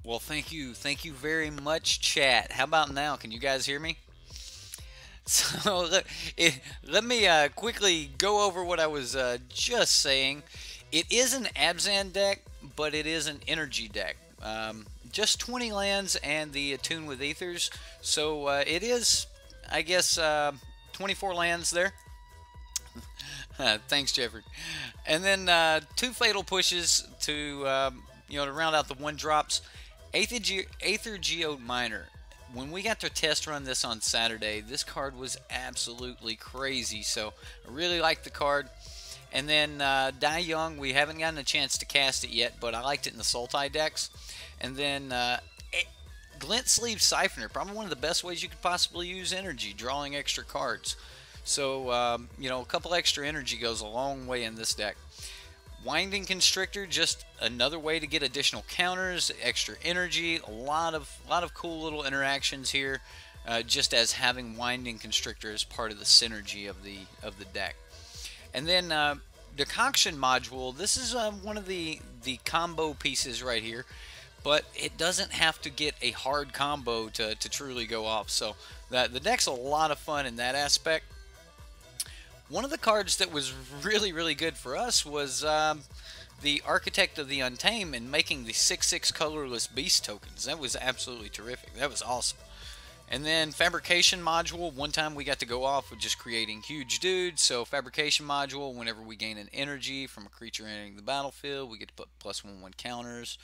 Well, thank you very much, chat. How about now? Can you guys hear me? So let me quickly go over what I was just saying. It is an Abzan deck, but it is an energy deck. Just 20 lands and the Attune with Ethers. So it is, I guess, 24 lands there. Thanks, Jeffrey. And then two fatal pushes to to round out the one drops. AetherGeode Miner. When we got to test run this on Saturday, this card was absolutely crazy. So I really like the card. And then Die Young, we haven't gotten a chance to cast it yet, but I liked it in the Sultai decks. And then Glint Sleeve Siphoner, probably one of the best ways you could possibly use energy, drawing extra cards. So, a couple extra energy goes a long way in this deck. Winding Constrictor, just another way to get additional counters, extra energy, a lot of cool little interactions here, just as having Winding Constrictor as part of the synergy of the deck. And then Decoction Module, this is one of the combo pieces right here, but it doesn't have to get a hard combo to truly go off. So the deck's a lot of fun in that aspect. One of the cards that was really good for us was the Architect of the Untamed and making the 6/6 colorless beast tokens. That was absolutely terrific. That was awesome. And then Fabrication Module, one time we got to go off with just creating huge dudes. So Fabrication Module, whenever we gain an energy from a creature entering the battlefield, we get to put +1/1 counters.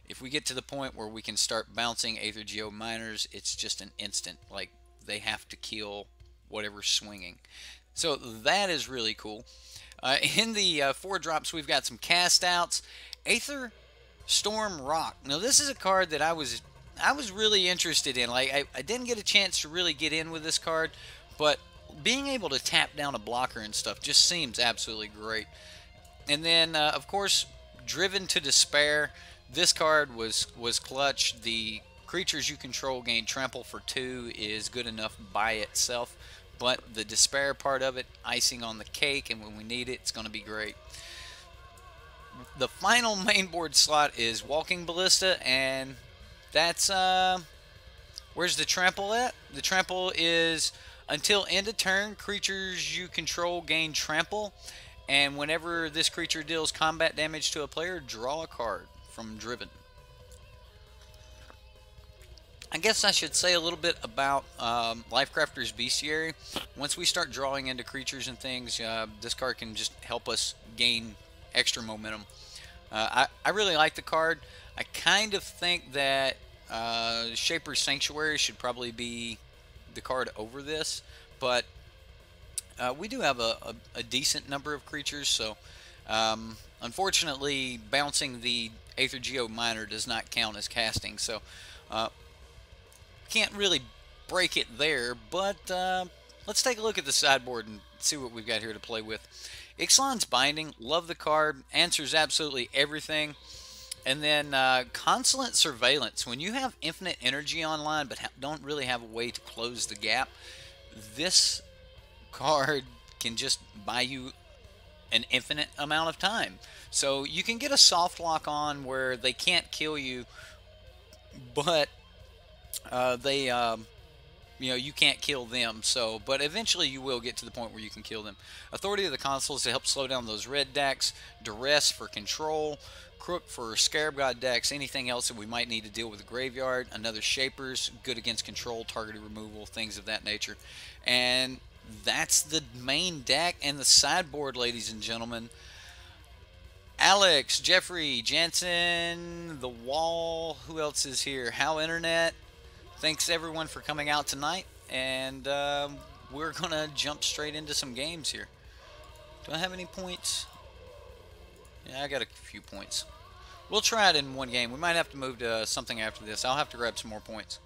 If we get to the point where we can start bouncing AetherGeode Miners, it's just an instant. Like, they have to kill whatever's swinging. So that is really cool. In the 4 drops, we've got some cast outs. Aether Storm Rock. Now, this is a card that I was really interested in. Like, I didn't get a chance to really get in with this card, but being able to tap down a blocker and stuff just seems absolutely great. And then, of course, Driven to Despair. This card was clutch. The creatures you control gain trample for 2 is good enough by itself. But the despair part of it, icing on the cake, and when we need it, it's going to be great. The final main board slot is Walking Ballista, and that's, where's the trample at? The trample is until end of turn, creatures you control gain trample, and whenever this creature deals combat damage to a player, draw a card from Driven. I guess I should say a little bit about Lifecrafter's Bestiary. Once we start drawing into creatures and things, this card can just help us gain extra momentum. I really like the card. I kind of think that Shaper's Sanctuary should probably be the card over this, but we do have a decent number of creatures, so unfortunately bouncing the AetherGeode Miner does not count as casting, so can't really break it there, but let's take a look at the sideboard and see what we've got here to play with. Ixalan's Binding, love the card, answers absolutely everything. And then Consulate Surveillance. When you have infinite energy online but don't really have a way to close the gap, this card can just buy you an infinite amount of time. So you can get a soft lock on where they can't kill you, but you can't kill them. So, but eventually you will get to the point where you can kill them. Authority of the Consuls to help slow down those red decks. Duress for control. Crook for Scarab God decks. Anything else that we might need to deal with the graveyard. Another Shapers, good against control, targeted removal, things of that nature. And that's the main deck and the sideboard, ladies and gentlemen. Alex, Jeffrey, Jansen, The Wall, who else is here? How Internet. Thanks everyone for coming out tonight, and we're going to jump straight into some games here. Do I have any points? Yeah, I got a few points. We'll try it in one game. We might have to move to something after this. I'll have to grab some more points.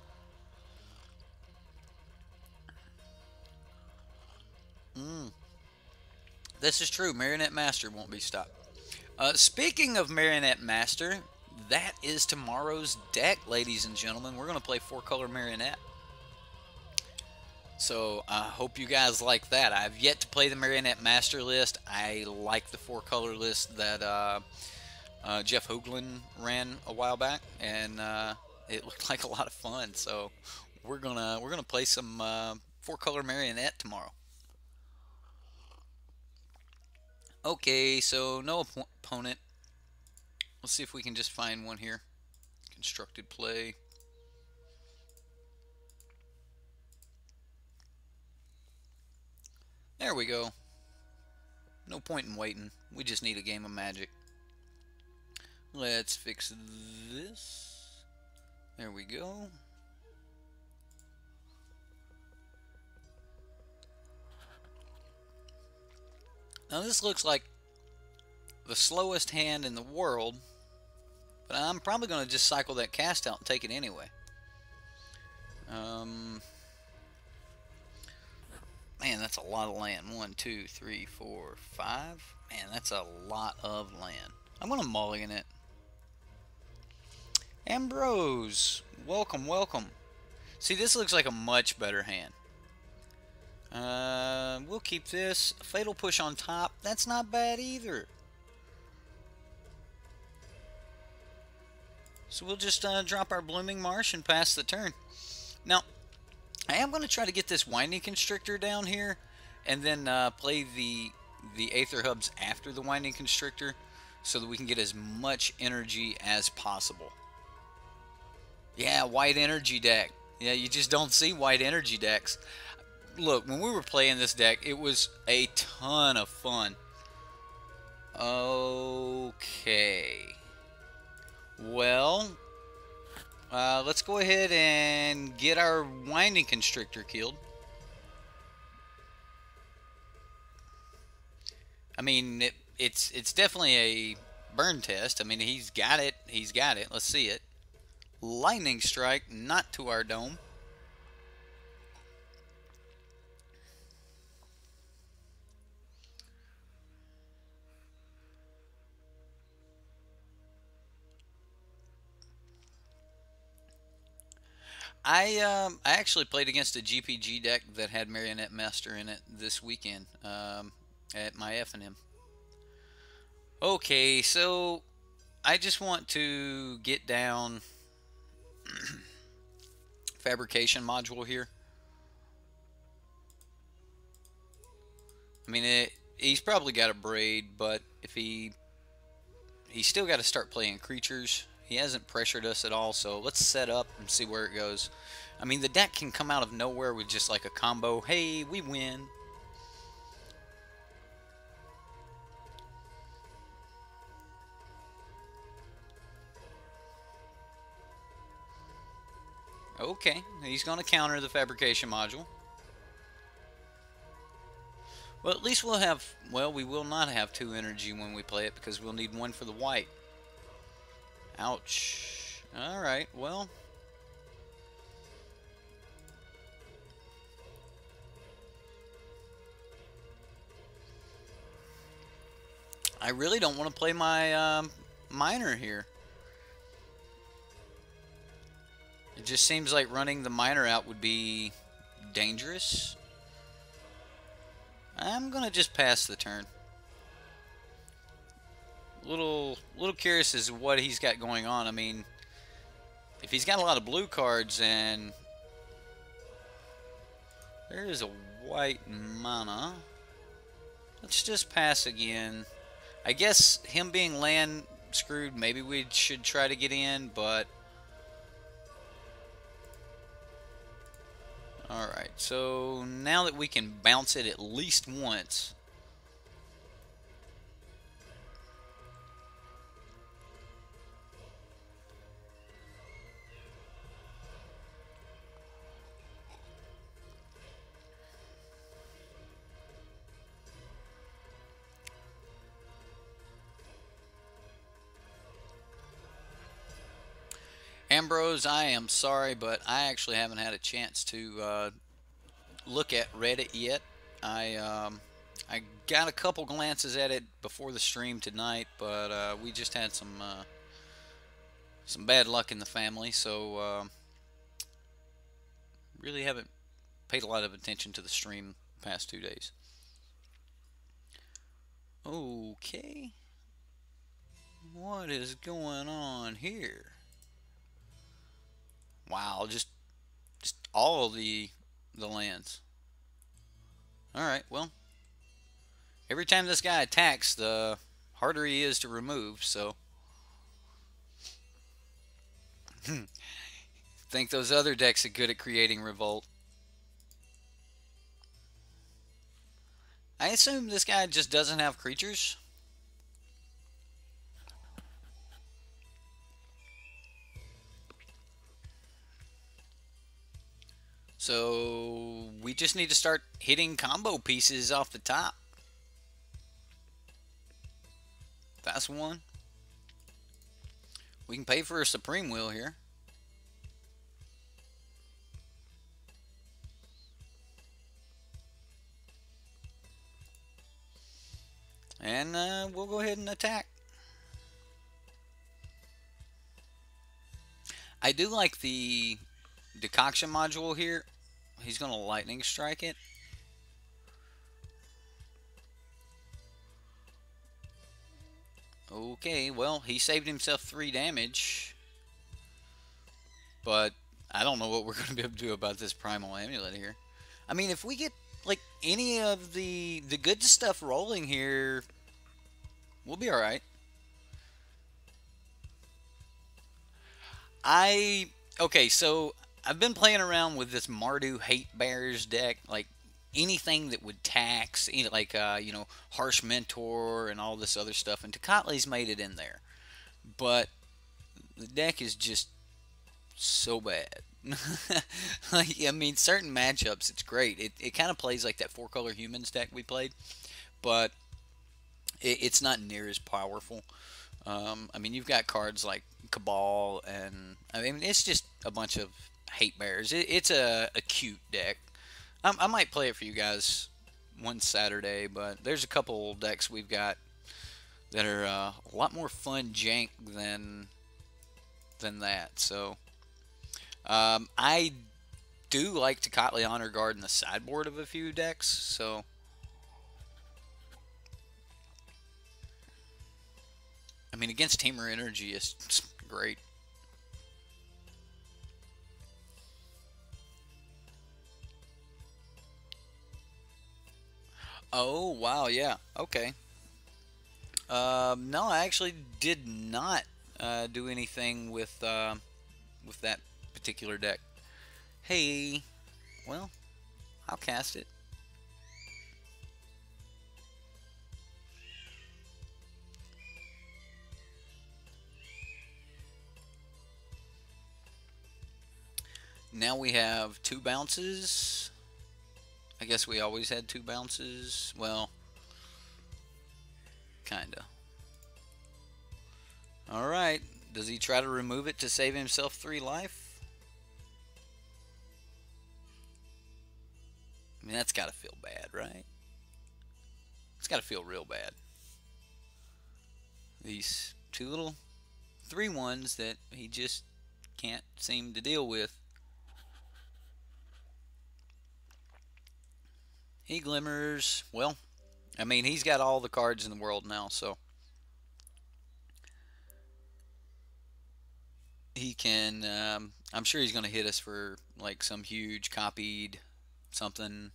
This is true. Marionette Master won't be stopped. Speaking of Marionette Master, that is tomorrow's deck, ladies and gentlemen. We're going to play 4-color Marionette. So I hope you guys like that. I've yet to play the Marionette Master list. I like the 4-color list that Jeff Hoogland ran a while back. And it looked like a lot of fun. So we're gonna play some 4-color marionette tomorrow. Okay, so no opponent. Let's see if we can just find one here. Constructed play. There we go. No point in waiting. We just need a game of Magic. Let's fix this. There we go. Now this looks like the slowest hand in the world, but I'm probably going to just cycle that cast out and take it anyway. Man, that's a lot of land. 1, 2, 3, 4, 5. Man, that's a lot of land. I'm going to mulligan it. Ambrose, welcome, welcome. See, this looks like a much better hand. We'll keep this. Fatal Push on top. That's not bad either. So we'll just drop our Blooming Marsh and pass the turn. Now, I am going to try to get this Winding Constrictor down here and then play the Aether Hubs after the Winding Constrictor so that we can get as much energy as possible. Yeah, white energy deck. Yeah, you just don't see white energy decks. Look, when we were playing this deck, it was a ton of fun. Okay. Well, let's go ahead and get our Winding Constrictor killed. I mean, it's definitely a burn test. I mean, he's got it. He's got it. Let's see it. Lightning Strike, not to our dome. I actually played against a GPG deck that had Marionette Master in it this weekend at my F&M. Okay, so I just want to get down fabrication module here. I mean, he's probably got a braid, but if he's still got to start playing creatures. He hasn't pressured us at all, so let's set up and see where it goes. I mean, the deck can come out of nowhere with just like a combo. Hey, we win. Okay, he's going to counter the fabrication module. Well, at least we'll have, well, we will not have 2 energy when we play it because we'll need 1 for the white. Ouch. Alright, well. I really don't want to play my miner here. It just seems like running the miner out would be dangerous. I'm going to just pass the turn. Little curious as to what he's got going on. I mean, if he's got a lot of blue cards and there is a white mana, let's just pass again. I guess him being land screwed, maybe we should try to get in, but alright, so now that we can bounce it at least once. Ambrose, I am sorry, but I actually haven't had a chance to look at Reddit yet. I got a couple glances at it before the stream tonight, but we just had some bad luck in the family, so really haven't paid a lot of attention to the stream the past 2 days. Okay, what is going on here? Wow, just all the lands. All right, well, every time this guy attacks, the harder he is to remove. So, think those other decks are good at creating revolt. I assume this guy just doesn't have creatures. So we just need to start hitting combo pieces off the top. That's one. We can pay for a Supreme Wheel here. And we'll go ahead and attack. I do like the decoction module here. He's going to lightning strike it. Okay, well, he saved himself 3 damage. But I don't know what we're going to be able to do about this Primal Amulet here. I mean, if we get, like, any of the good stuff rolling here, we'll be alright. Okay, so I've been playing around with this Mardu Hate Bears deck, like anything that would tax, like Harsh Mentor and all this other stuff, and Tecatli's made it in there, but the deck is just so bad. Like, I mean, certain matchups, it's great. It kind of plays like that 4-color humans deck we played, but it's not near as powerful. I mean, you've got cards like Cabal, and I mean, it's just a bunch of hate bears. It's a cute deck. I might play it for you guys one Saturday, but there's a couple decks we've got that are a lot more fun jank than that. So I do like Tecatli Honor Guard in the sideboard of a few decks. So I mean, against Tamer Energy, it's great. Oh, wow, yeah, okay. No, I actually did not do anything with that particular deck. Hey, well, I'll cast it. Now we have 2 bounces. I guess we always had 2 bounces. Well, kinda. Alright. Does he try to remove it to save himself 3 life? I mean, that's gotta feel bad, right? It's gotta feel real bad. These 2 little 3/1s that he just can't seem to deal with. He glimmers. Well, I mean, he's got all the cards in the world now, so he can. I'm sure he's going to hit us for like some huge copied something.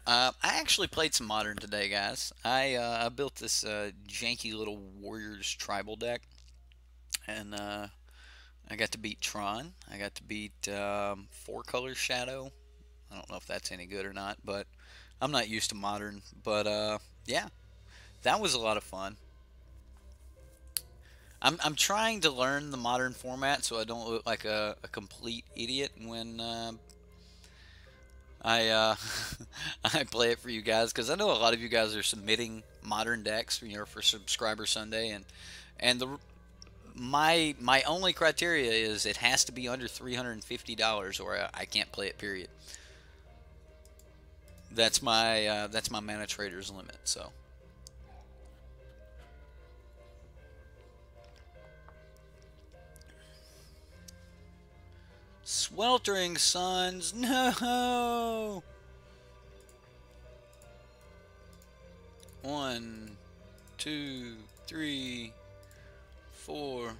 I actually played some Modern today, guys. I built this janky little Warriors tribal deck, and I got to beat Tron. I got to beat 4-color Shadow. I don't know if that's any good or not, but I'm not used to Modern. But yeah, that was a lot of fun. I'm trying to learn the Modern format so I don't look like a complete idiot when I I play it for you guys, because I know a lot of you guys are submitting Modern decks for Subscriber Sunday, and my only criteria is it has to be under $350 or I can't play it, period. That's my Manatraders limit. So Sweltering Suns, no. 1, 2, 3, 4.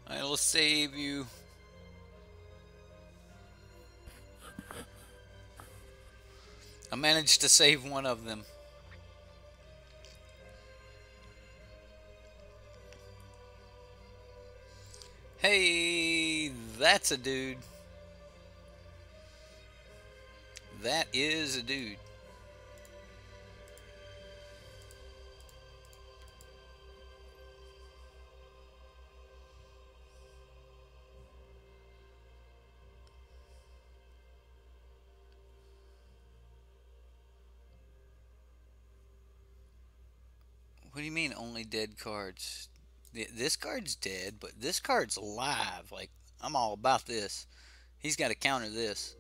I'll save you. I managed to save one of them. Hey, that's a dude. That is a dude. What do you mean only dead cards? This card's dead, but this card's alive. Like, I'm all about this. He's got to counter this.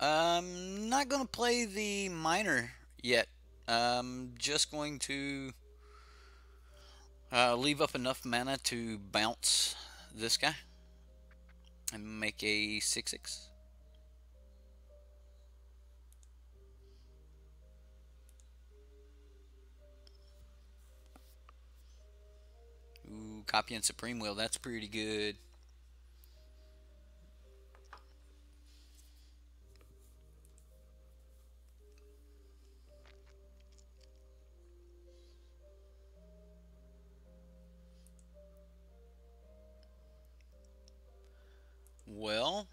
I'm not going to play the miner yet. I'm just going to leave up enough mana to bounce this guy and make a 6/6. Ooh, copy and Supreme Will. That's pretty good. Well,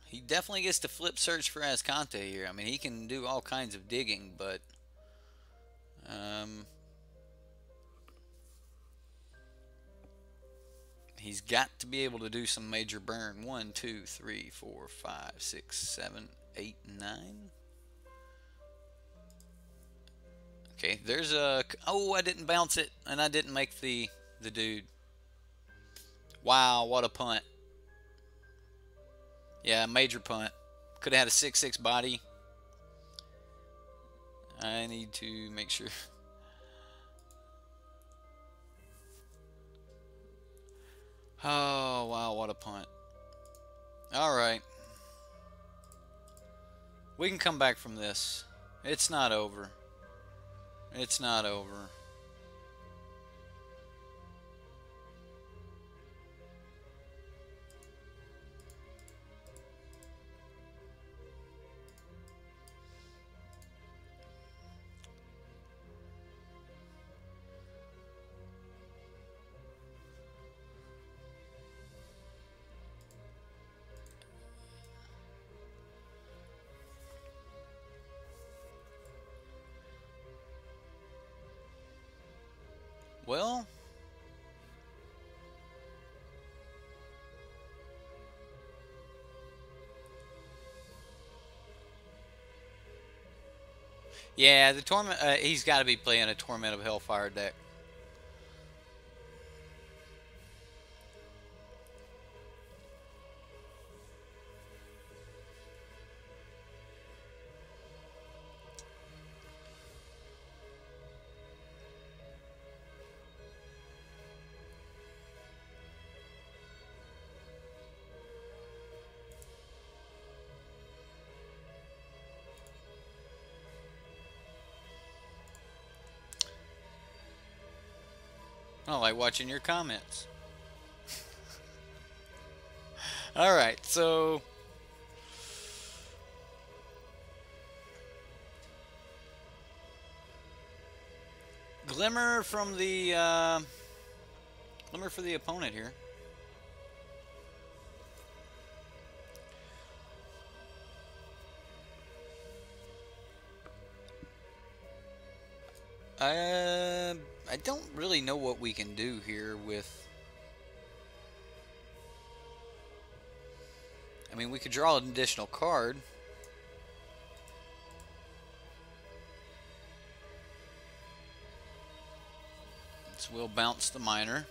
he definitely gets to flip search for Ascante here. I mean, he can do all kinds of digging, but he's got to be able to do some major burn. 1, 2, 3, 4, 5, 6, 7, 8, 9. Okay, there's a... Oh, I didn't bounce it, and I didn't make the dude. Wow, what a punt. Yeah, major punt. Could have had a 6/6 body. I need to make sure. Oh, wow, what a punt. Alright. We can come back from this. It's not over. It's not over. Well, yeah, the Torment, he's got to be playing a Torment of Hellfire deck. I don't like watching your comments. Alright, so... Glimmer from the... Glimmer for the opponent here. I don't really know what we can do here with... I mean, we could draw an additional card. So we'll bounce the miner.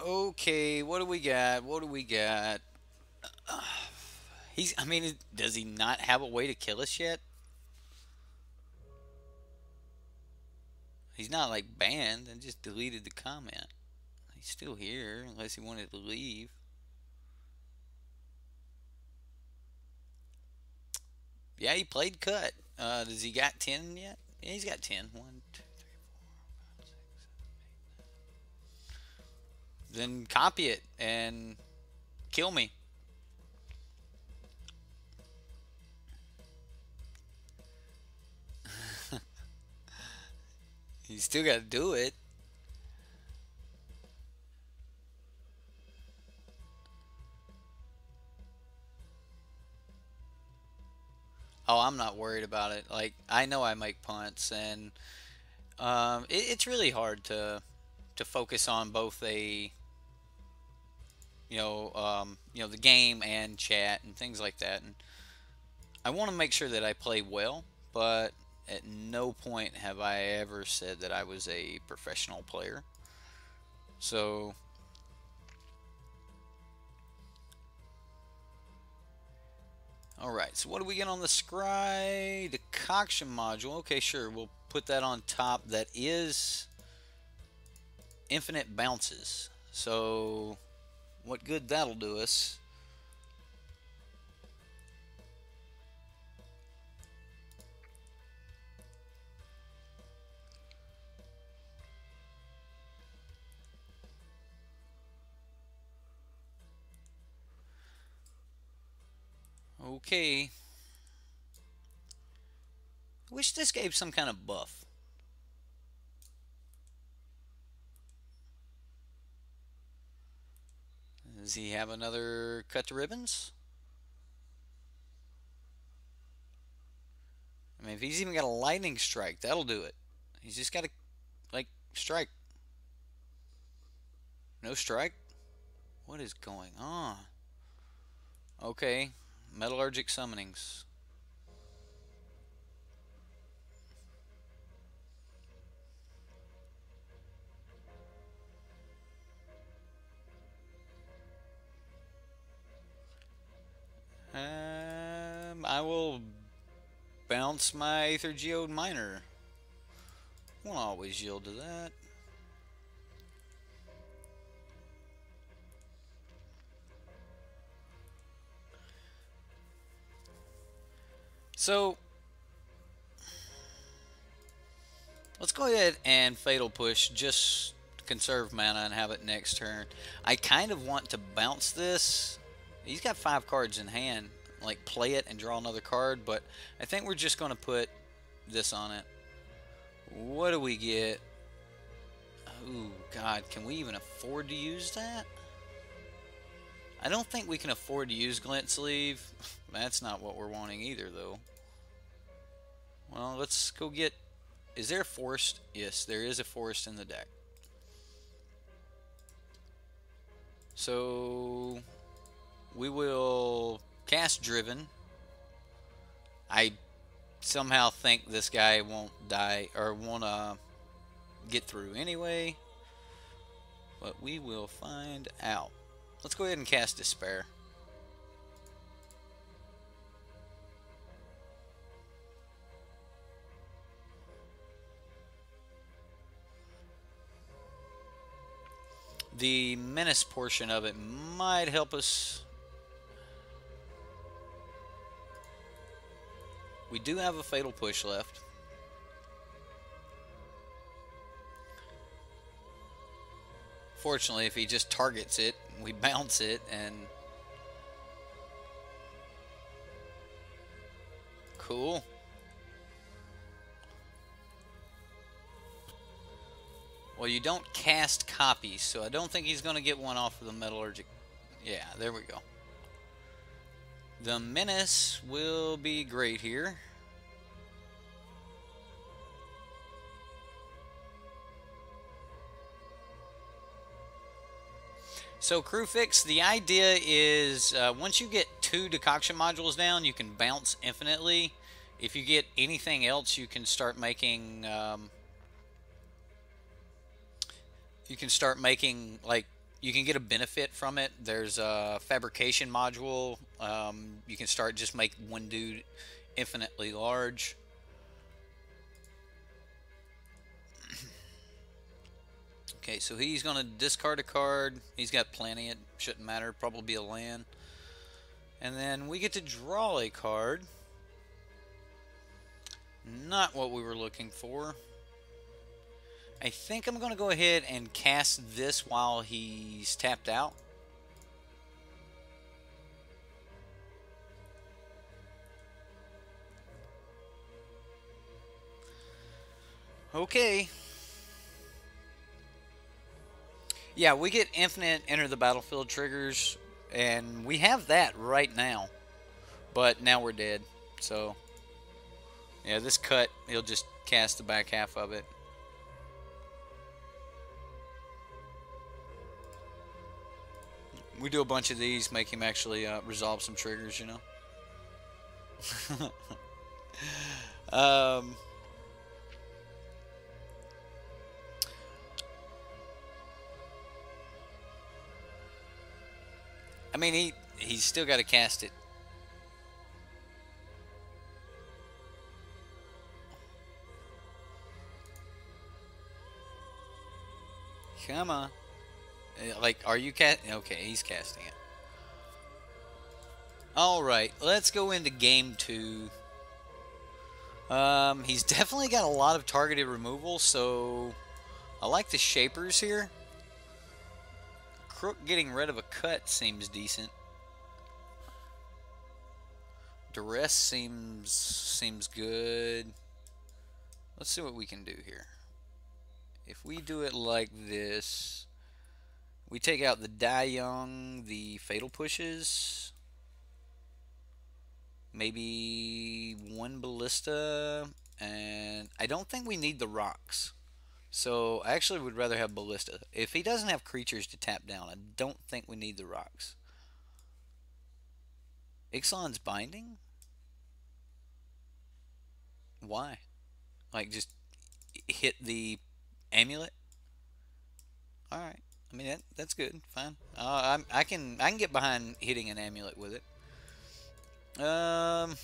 Okay, what do we got? What do we got? I mean, does he not have a way to kill us yet? He's not like banned and just deleted the comment. He's still here unless he wanted to leave. Yeah, he played cut. Does he got 10 yet? Yeah, he's got 10. 1, 2, 3, 4, 5, 6, 7, 8. Then copy it and kill me. You still got to do it. Oh, I'm not worried about it. Like, I know I make punts, and it's really hard to focus on both the game and chat and things like that. And I want to make sure that I play well, but at no point have I ever said that I was a professional player. So, alright, so what do we get on the Scry? Decoction module. Okay, sure, we'll put that on top. That is infinite bounces. So, what good that'll do us. Okay. Wish this gave some kind of buff. Does he have another cut to ribbons? I mean, if he's even got a lightning strike, that'll do it. He's just got to, like, strike. No strike? What is going on? Okay. Metallurgic summonings. I will bounce my AetherGeode Miner. Won't always yield to that. So, let's go ahead and Fatal Push, just to conserve mana and have it next turn. I kind of want to bounce this. He's got 5 cards in hand. Like, play it and draw another card, but I think we're just going to put this on it. What do we get? Ooh, God, can we even afford to use that? I don't think we can afford to use Glint Sleeve. That's not what we're wanting either, though. Well, let's go get... Is there a forest? Yes, there is a forest in the deck. So... we will cast Driven. I somehow think this guy won't die, or won't get through anyway. But we will find out. Let's go ahead and cast Despair. The menace portion of it might help us. We do have a Fatal Push left. Fortunately, if he just targets it, we bounce it, and... Cool. Well, you don't cast copies, so I don't think he's going to get one off of the Metallurgic. Yeah, there we go. The Menace will be great here. So Crew Fix, the idea is once you get 2 decoction modules down, you can bounce infinitely. If you get anything else, you can start making like you can get a benefit from it. There's a fabrication module. You can start just make one dude infinitely large. Okay, so he's gonna discard a card. He's got plenty. It shouldn't matter. Probably be a land. And then we get to draw a card. Not what we were looking for. I think I'm going to go ahead and cast this while he's tapped out. Okay. Yeah, we get infinite enter the battlefield triggers, and we have that right now. But now we're dead. So, yeah, this cut, he'll just cast the back half of it. We do a bunch of these, make him actually resolve some triggers, you know. I mean, he's still got to cast it. Come on. Like, are you casting? Okay, he's casting it. Alright, let's go into game 2. He's definitely got a lot of targeted removal, so I like the shapers here. Crook getting rid of a cut seems decent. Duress seems good. Let's see what we can do here. If we do it like this, we take out the Die Young, the Fatal Pushes, maybe one Ballista, and I don't think we need the rocks. So I actually would rather have Ballista. If he doesn't have creatures to tap down, I don't think we need the rocks. Ixalan's Binding? Why? Like, just hit the amulet? Alright. I mean, that's good. Fine. I can get behind hitting an amulet with it. Don't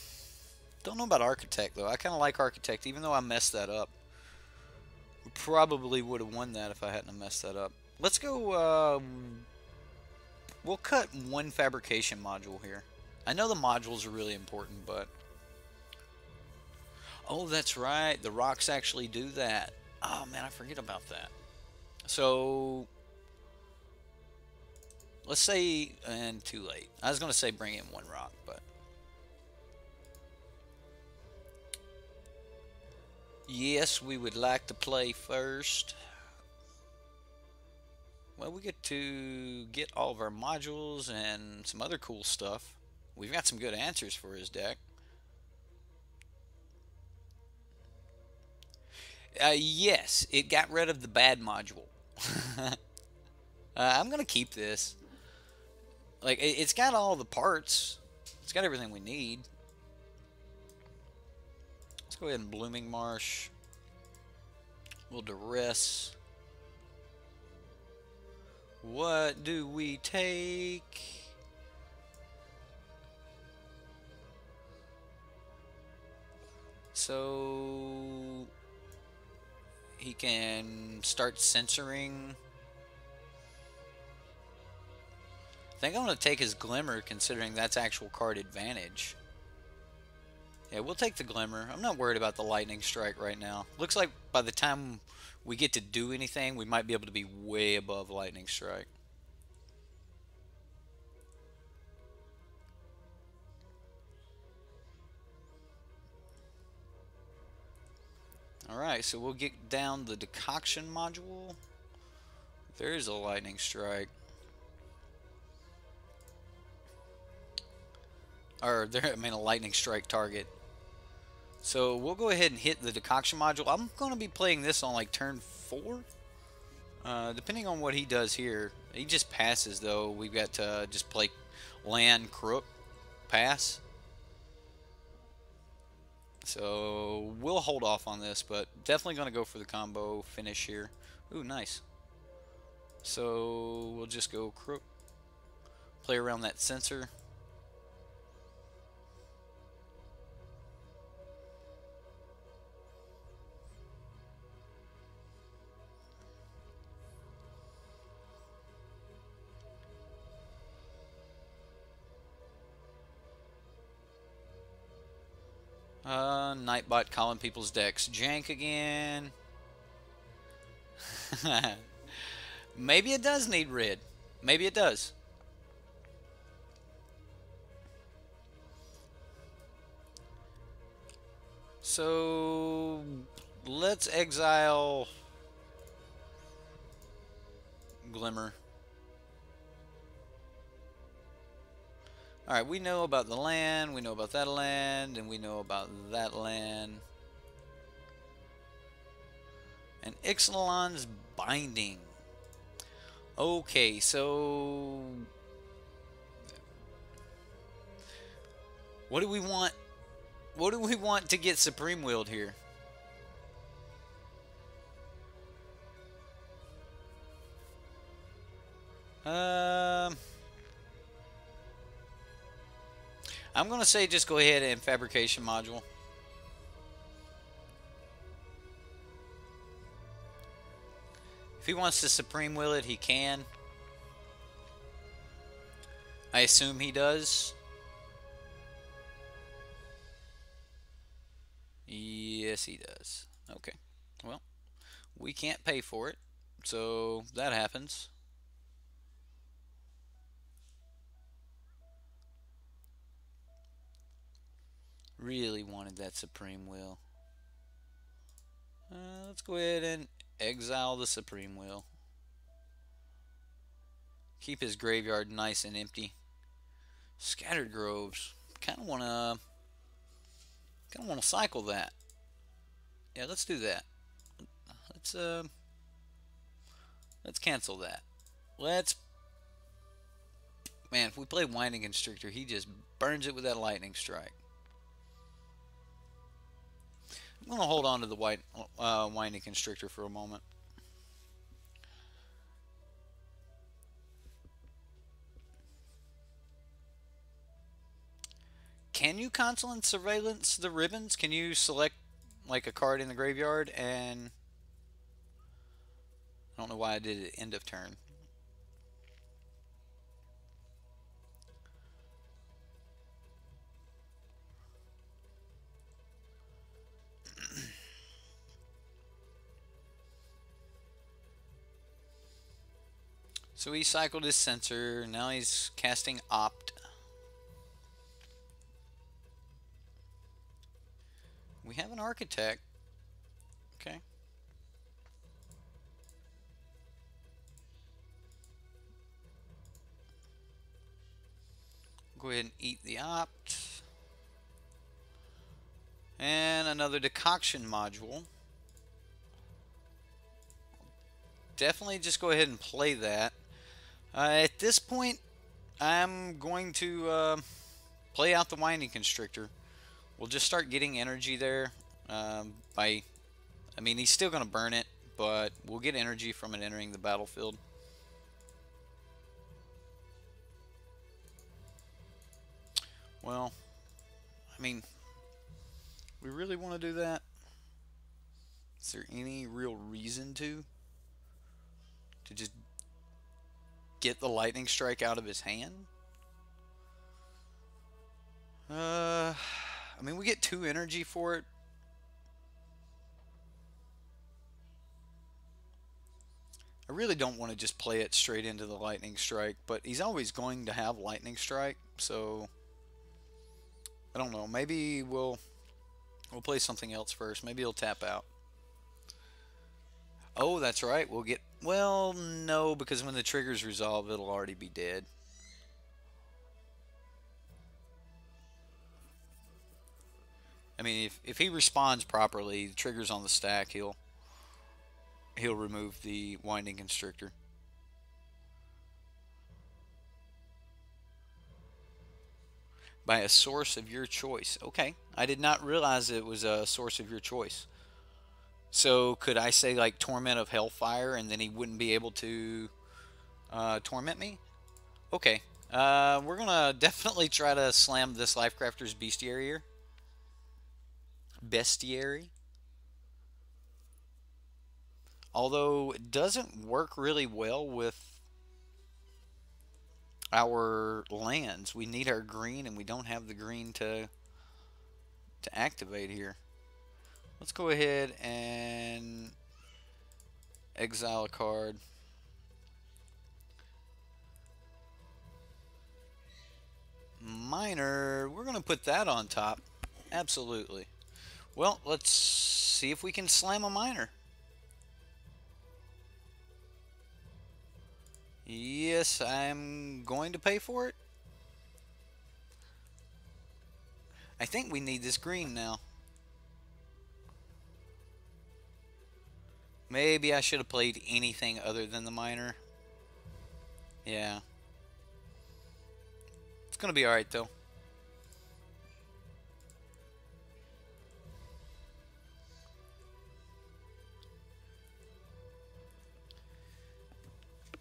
know about Architect, though. I kind of like Architect, even though I messed that up. We probably would have won that if I hadn't messed that up. Let's go, we'll cut one fabrication module here. I know the modules are really important, but... Oh, that's right. The rocks actually do that. Oh, man, I forget about that. So... let's say... and too late. I was going to say bring in one rock, but... yes, we would like to play first. Well, we get to get all of our modules and some other cool stuff. We've got some good answers for his deck. Yes, it got rid of the bad module. I'm going to keep this. Like, it's got all the parts. It's got everything we need. Let's go ahead and Blooming Marsh. We'll Duress. What do we take? So he can start censoring. I think I'm going to take his Glimmer, considering that's actual card advantage. Yeah, we'll take the Glimmer. I'm not worried about the Lightning Strike right now. Looks like by the time we get to do anything, we might be able to be way above Lightning Strike. Alright, so we'll get down the Decoction module. There's a Lightning Strike. Or, there, I mean a Lightning Strike target. So we'll go ahead and hit the Decoction module. I'm going to be playing this on like turn 4. Depending on what he does here. He just passes though. We've got to just play land, crook, pass. So we'll hold off on this, but definitely going to go for the combo finish here. Ooh, nice. So we'll just go play around that sensor. Nightbot calling people's decks jank again. Maybe it does need red. Maybe it does. So let's exile Glimmer. Alright, we know about the land, we know about that land, and we know about that land. And Ixalan's Binding. Okay, so what do we want? What do we want to get Supreme Willed here? I'm gonna say just go ahead and fabrication module. If he wants to Supreme Will it, he can. I assume he does. Yes, he does. Okay. Well, we can't pay for it, so that happens. Really wanted that Supreme Will. Let's go ahead and exile the Supreme Will. Keep his graveyard nice and empty. Scattered Groves. Kind of want to cycle that. Yeah, let's do that. Let's cancel that. Man, if we play Winding Constrictor, he just burns it with that Lightning Strike. I'm going to hold on to the Winding Constrictor for a moment. Can you console and surveillance the ribbons? Can you select like a card in the graveyard and... I don't know why I did it end of turn. So he cycled his sensor, now he's casting Opt. We have an Architect. Okay. Go ahead and eat the Opt. And another Decoction module. Definitely just go ahead and play that. At this point, I'm going to play out the Winding Constrictor. We'll just start getting energy there. I mean, he's still going to burn it, but we'll get energy from it entering the battlefield. Well, I mean, we really want to do that? Is there any real reason to just get the Lightning Strike out of his hand? I mean, we get 2 energy for it. I really don't want to just play it straight into the Lightning Strike, but he's always going to have Lightning Strike, so I don't know. Maybe we'll play something else first. Maybe he'll tap out. Oh, that's right. We'll get... Well, no, because when the trigger's resolved, it'll already be dead. I mean, if he responds properly, the trigger's on the stack, he'll remove the Winding Constrictor. By a source of your choice. Okay, I did not realize it was a source of your choice. So could I say like Torment of Hellfire, and then he wouldn't be able to Torment me? Okay. We're gonna definitely try to slam this Lifecrafter's Bestiary here. Bestiary. Although it doesn't work really well with our lands. We need our green, and we don't have the green to activate here. Let's go ahead and exile a card. Miner, we're going to put that on top. Absolutely. Well, let's see if we can slam a miner. Yes, I'm going to pay for it. I think we need this green now. Maybe I should have played anything other than the miner. Yeah. It's going to be alright, though.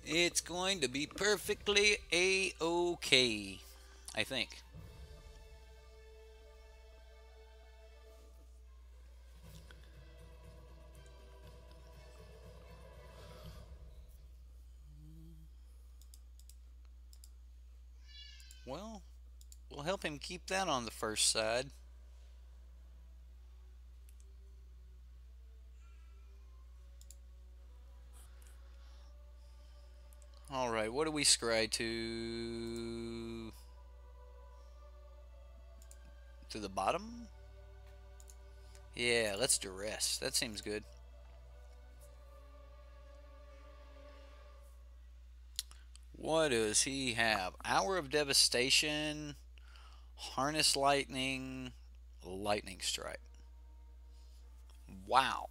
It's going to be perfectly A-okay, I think. Well, we'll help him keep that on the first side. Alright, what do we scry to? To the bottom? Yeah, let's duress. That seems good. What does he have? Hour of Devastation, Harness Lightning, Lightning Strike. Wow.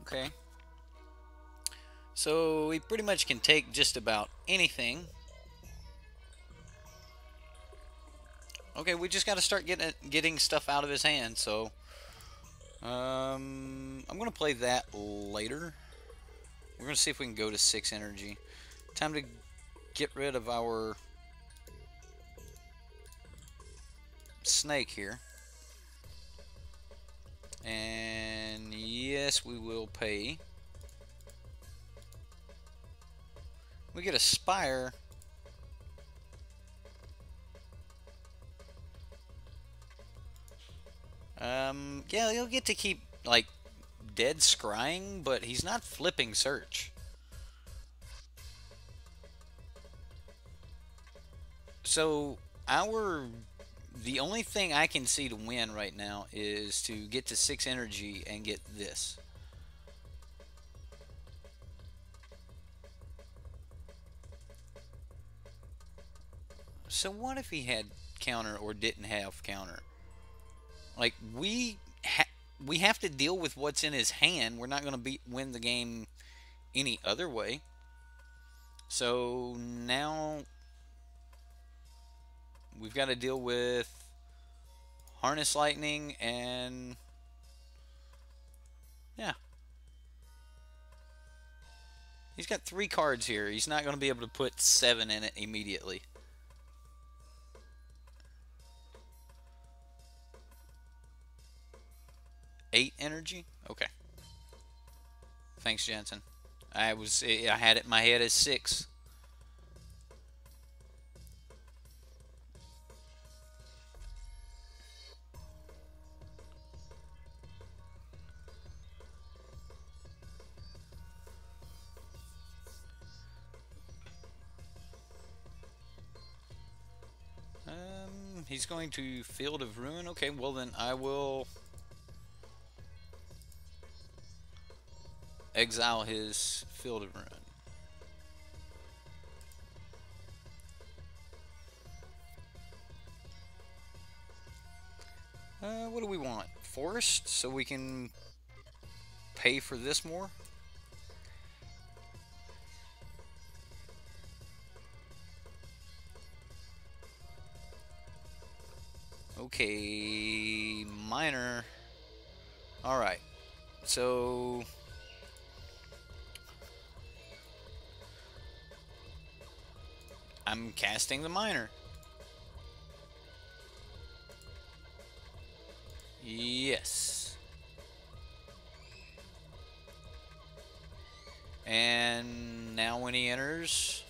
Okay. So we pretty much can take just about anything. Okay, we just got to start getting stuff out of his hand. So I'm gonna play that later. We're gonna see if we can go to 6 energy. Time to get rid of our snake here. And yes, we will pay. We get a Spire. Yeah, he'll get to keep, like, dead scrying, but he's not flipping search. So, the only thing I can see to win right now is to get to 6 energy and get this. So what if he had counter or didn't have counter? Like, we have to deal with what's in his hand. We're not going to win the game any other way. So now we've got to deal with Harness Lightning and yeah. He's got 3 cards here. He's not going to be able to put 7 in it immediately. Eight energy? Okay. Thanks, Jensen. I had it in my head as 6. He's going to Field of Ruin. Okay, well then I will exile his Field of Ruin. What do we want? Forest, so we can pay for this more? Okay, miner. Alright, so I'm casting the miner. Yes. And now when he enters...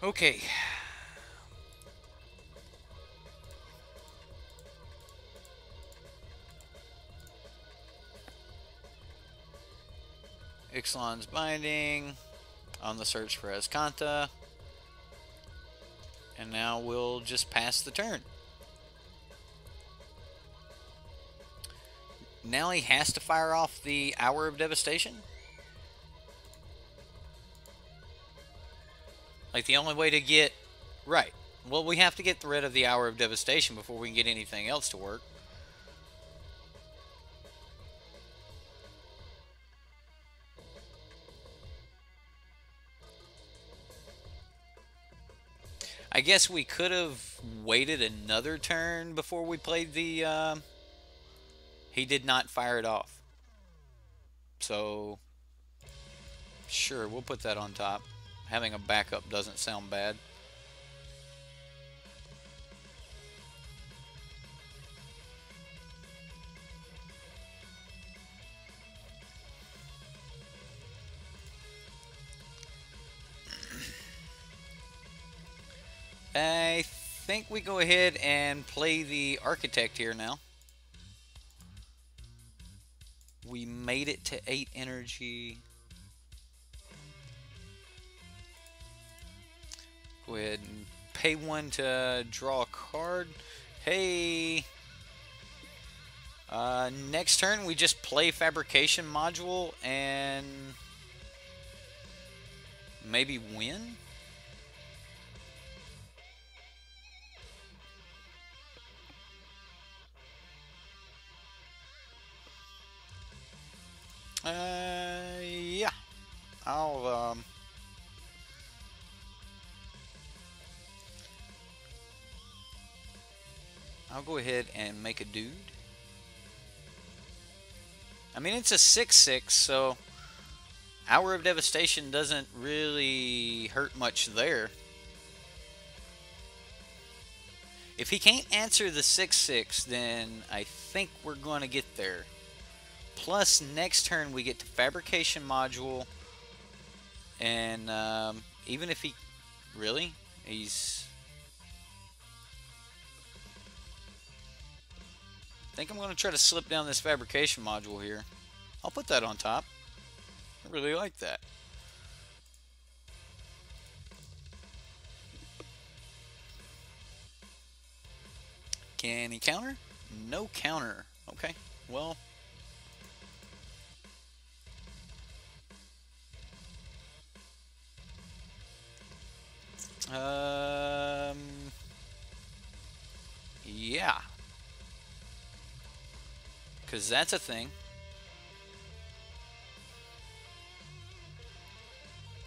Okay. Ixalan's binding on the search for Azcanta. And now we'll just pass the turn. Now he has to fire off the Hour of Devastation. Like the only way to get... Right. Well, we have to get rid of the Hour of Devastation before we can get anything else to work. I guess we could have waited another turn before we played the... He did not fire it off. So, sure, we'll put that on top. Having a backup doesn't sound bad. I think we go ahead and play the Architect here now. We made it to 8 energy. Go ahead and pay 1 to draw a card. Hey! Next turn we just play Fabrication Module and maybe win? Yeah. I'll go ahead and make a dude. I mean, it's a 6/6, so Hour of Devastation doesn't really hurt much there. If he can't answer the 6/6, then I think we're going to get there. Plus, next turn we get to Fabrication Module. And even if he... Really? He's... I think I'm going to try to slip down this Fabrication Module here. I'll put that on top. I really like that. Can he counter? No counter. Okay, well... yeah. Because that's a thing.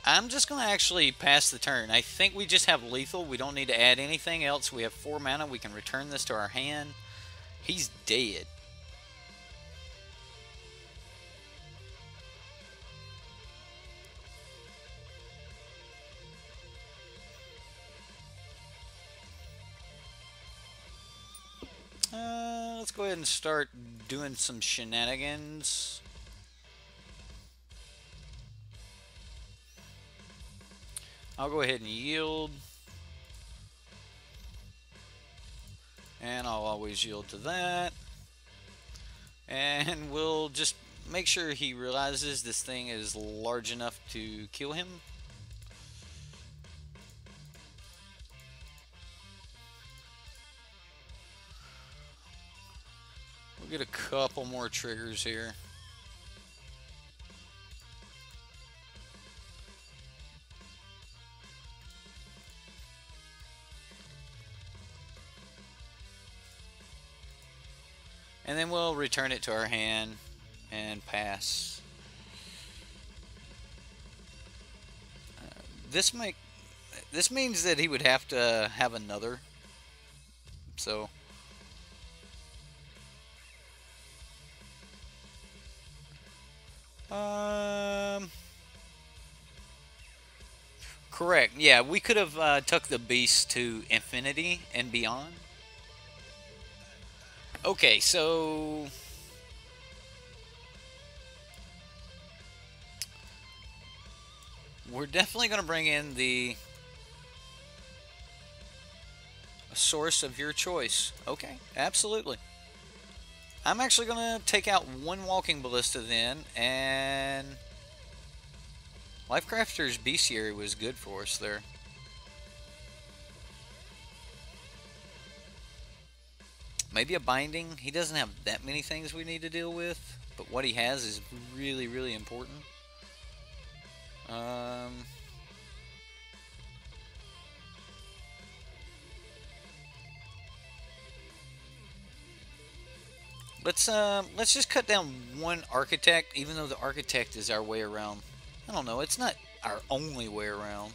I'm just going to actually pass the turn. I think we just have lethal. We don't need to add anything else. We have 4 mana. We can return this to our hand. He's dead. Let's go ahead and start doing some shenanigans. I'll go ahead and yield. And I'll always yield to that. And we'll just make sure he realizes this thing is large enough to kill him. We'll get a couple more triggers here. And then we'll return it to our hand and pass. This means that he would have to have another. So Um, correct. Yeah, we could have took the beast to infinity and beyond. Okay, so we're definitely going to bring in the source of your choice. Okay, absolutely. I'm actually going to take out one walking ballista then, and Lifecrafter's bestiary was good for us there. Maybe a binding. He doesn't have that many things we need to deal with, but what he has is really, really important. Um, let's just cut down one architect, even though the architect is our way around. I don't know. It's not our only way around.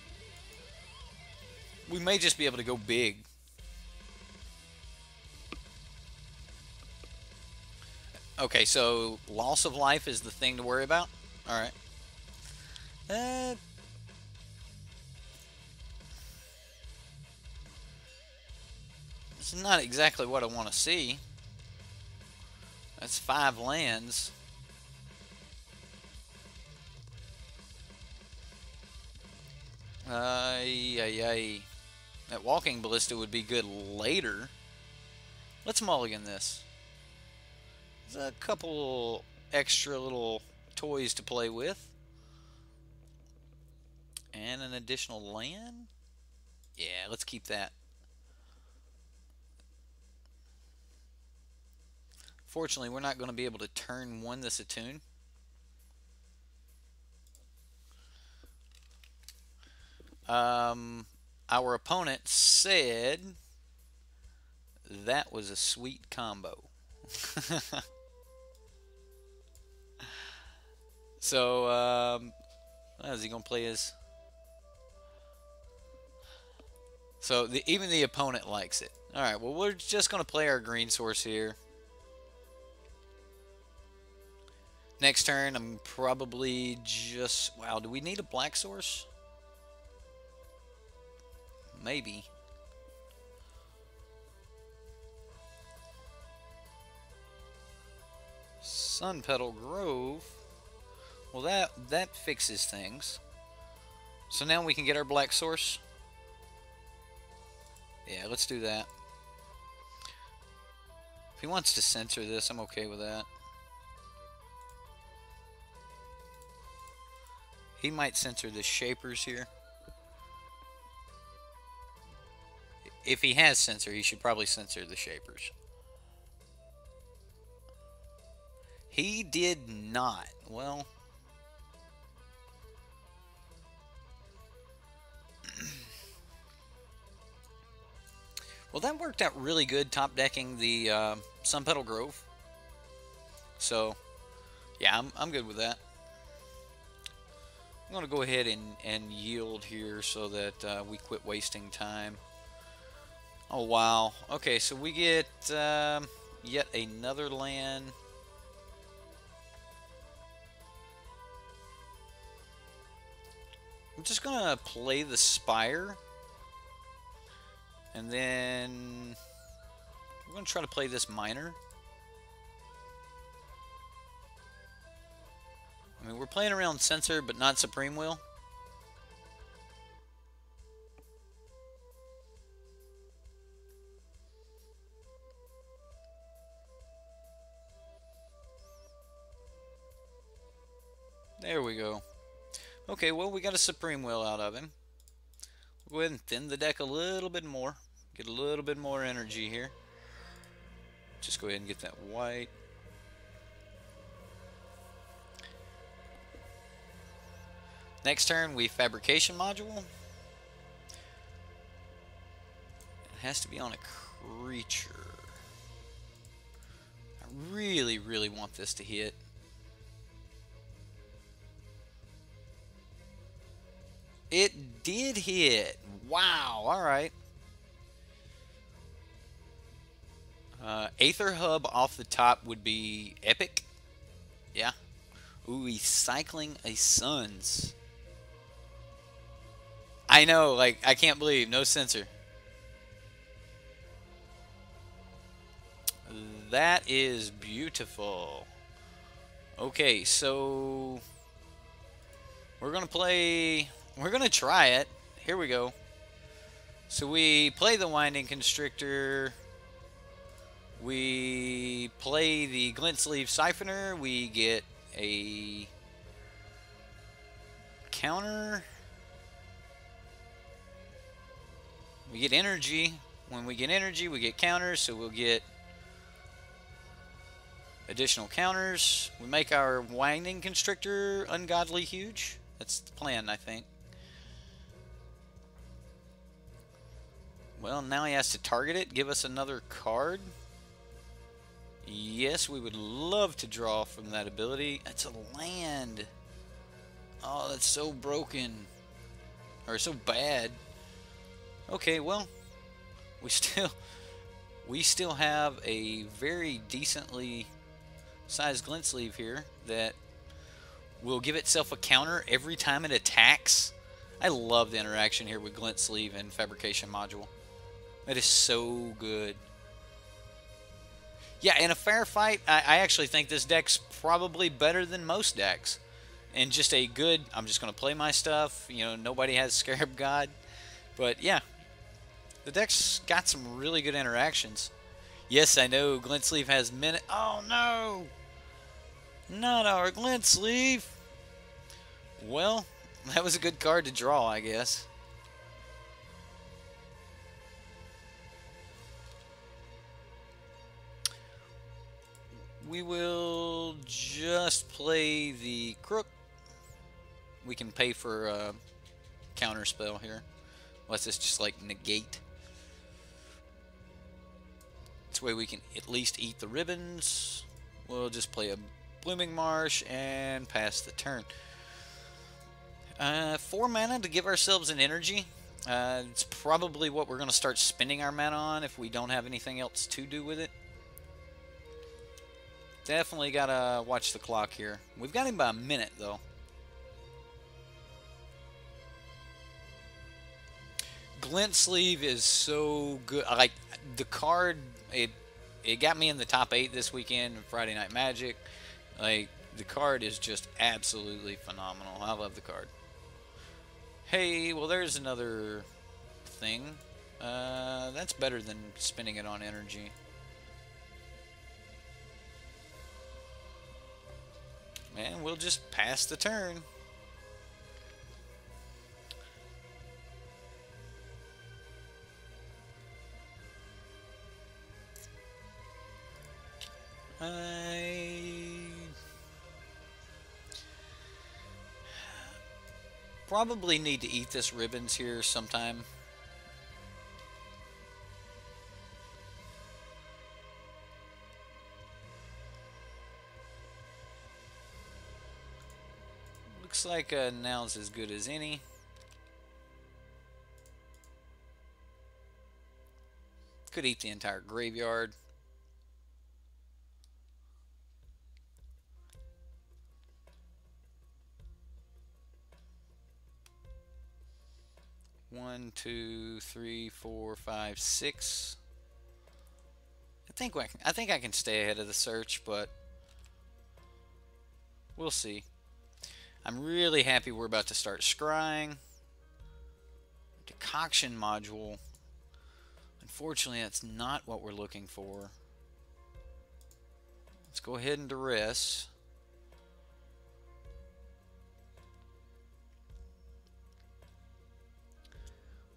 We may just be able to go big. Okay, so loss of life is the thing to worry about. All right. Uh, it's not exactly what I want to see. That's 5 lands. Ay. That walking ballista would be good later. Let's mulligan this. There's a couple extra little toys to play with. And an additional land? Yeah, let's keep that. Fortunately, we're not going to be able to turn one this attune. Our opponent said that was a sweet combo. So, is he going to play his... So, even the opponent likes it. Alright, well, we're just going to play our green source here. Next turn, I'm probably just... Wow, do we need a black source? Maybe. Sunpetal Grove. Well, that fixes things. So now we can get our black source. Yeah, let's do that. If he wants to censor this, I'm okay with that. He might censor the shapers here. If he has censor, he should probably censor the shapers. He did not. Well... Well, that worked out really good, top decking the Sunpetal Grove. So, yeah, I'm good with that. I'm going to go ahead and yield here so that we quit wasting time. Oh, wow. Okay, so we get yet another land. I'm just going to play the Spire. And then we're going to try to play this Miner. I mean, we're playing around Censor, but not Supreme Will. There we go. Okay, well, we got a Supreme Will out of him. We'll go ahead and thin the deck a little bit more. Get a little bit more energy here. Just go ahead and get that white. Next turn, we Fabrication Module. It has to be on a creature. I really, really want this to hit. It did hit. Wow, alright. Aether Hub off the top would be epic. Yeah. Ooh, recycling a Suns. I know, like, I can't believe. No sensor. That is beautiful. Okay, so we're gonna play. We're gonna try it. Here we go. So we play the Winding Constrictor. We play the Glint Sleeve Siphoner. We get a counter. We get energy. When we get energy, we get counters. So we'll get additional counters. We make our Winding Constrictor ungodly huge. That's the plan, I think. Well, now he has to target it. Give us another card. Yes, we would love to draw from that ability. That's a land. Oh, that's so broken. Or so bad. Okay, well, we still have a very decently sized Glint Sleeve here that will give itself a counter every time it attacks. I love the interaction here with Glint Sleeve and Fabrication Module. That is so good. Yeah, in a fair fight, I actually think this deck's probably better than most decks. And just a good, I'm just going to play my stuff. You know, nobody has Scarab God. But yeah, the deck's got some really good interactions. Yes, I know Glint Sleeve has minute. Oh no! Not our Glint Sleeve! Well, that was a good card to draw, I guess. We will just play the Crook. We can pay for a counter spell here. Let's just like negate. This way we can at least eat the ribbons. We'll just play a Blooming Marsh and pass the turn. 4 mana to give ourselves an energy. It's probably what we're going to start spending our mana on if we don't have anything else to do with it. Definitely gotta watch the clock here. We've got him by a minute, though. Glint Sleeve is so good. Like, the card, it got me in the top 8 this weekend in Friday Night Magic. Like, the card is just absolutely phenomenal. I love the card. Hey, well, there's another thing. That's better than spending it on energy. And we'll just pass the turn. I probably need to eat this ribbons here sometime. Looks like now's as good as any. Could eat the entire graveyard. One, two, three, four, five, six. I think I can stay ahead of the search, but we'll see. I'm really happy we're about to start scrying. Decoction module. Unfortunately, that's not what we're looking for. Let's go ahead and duress.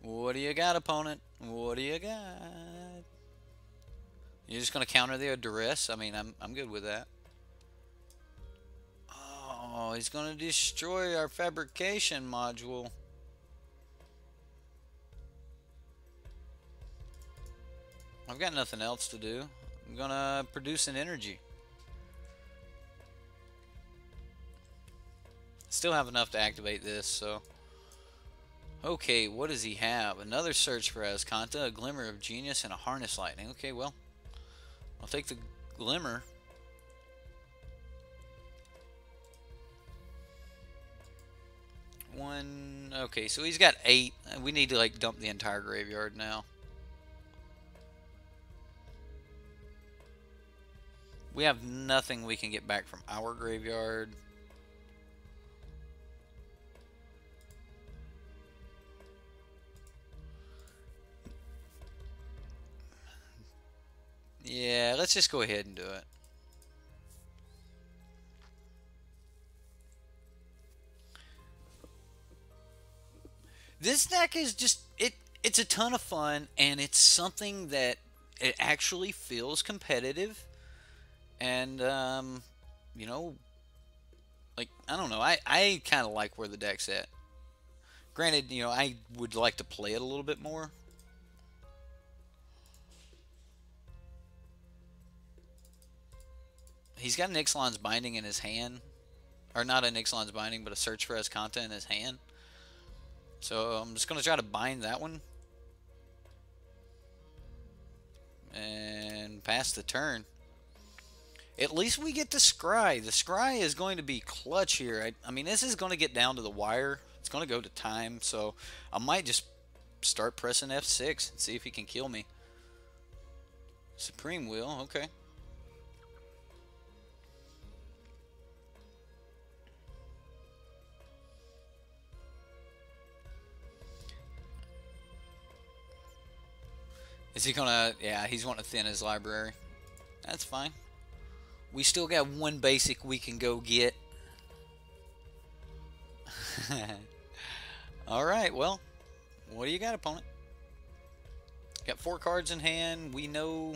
What do you got, opponent? What do you got? You're just gonna counter the duress? I mean, I'm good with that. Oh, he's gonna destroy our fabrication module. I've got nothing else to do. I'm gonna produce an energy. Still have enough to activate this, so. Okay, what does he have? Another search for Azcanta, a Glimmer of Genius, and a Harness Lightning. Okay, well, I'll take the Glimmer. 1. Okay, so he's got 8. We need to like dump the entire graveyard now. We have nothing we can get back from our graveyard. Yeah, let's just go ahead and do it. This deck is just it's a ton of fun, and it's something that it actually feels competitive. And you know, like, I don't know, I kind of like where the deck's at. Granted, you know, I would like to play it a little bit more. He's got an Ixalan's Binding in his hand. Or not an Ixalan's Binding, but a Search for Escanta in his hand. So I'm just going to try to bind that one. And pass the turn. At least we get the Scry. The Scry is going to be clutch here. I mean, this is going to get down to the wire. It's going to go to time. So I might just start pressing F6 and see if he can kill me. Supreme Wheel, okay. Is he gonna... Yeah, he's wanting to thin his library. That's fine. We still got one basic we can go get. Alright, well. What do you got, opponent? Got 4 cards in hand. We know...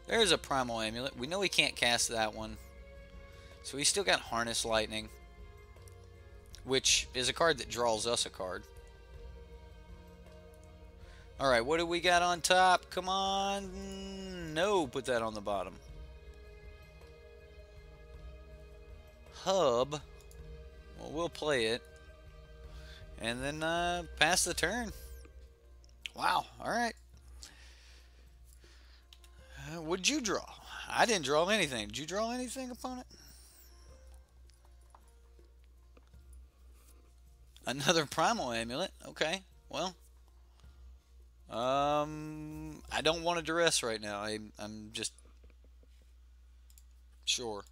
There's a Primal Amulet. We know he can't cast that one. So he's still got Harness Lightning. Which is a card that draws us a card. Alright, what do we got on top? Come on. No, put that on the bottom. Hub. Well, we'll play it. And then pass the turn. Wow, alright. What'd you draw? I didn't draw anything. Did you draw anything, opponent? Another Primal Amulet. Okay, well. I don't want to duress right now. I'm just... Sure.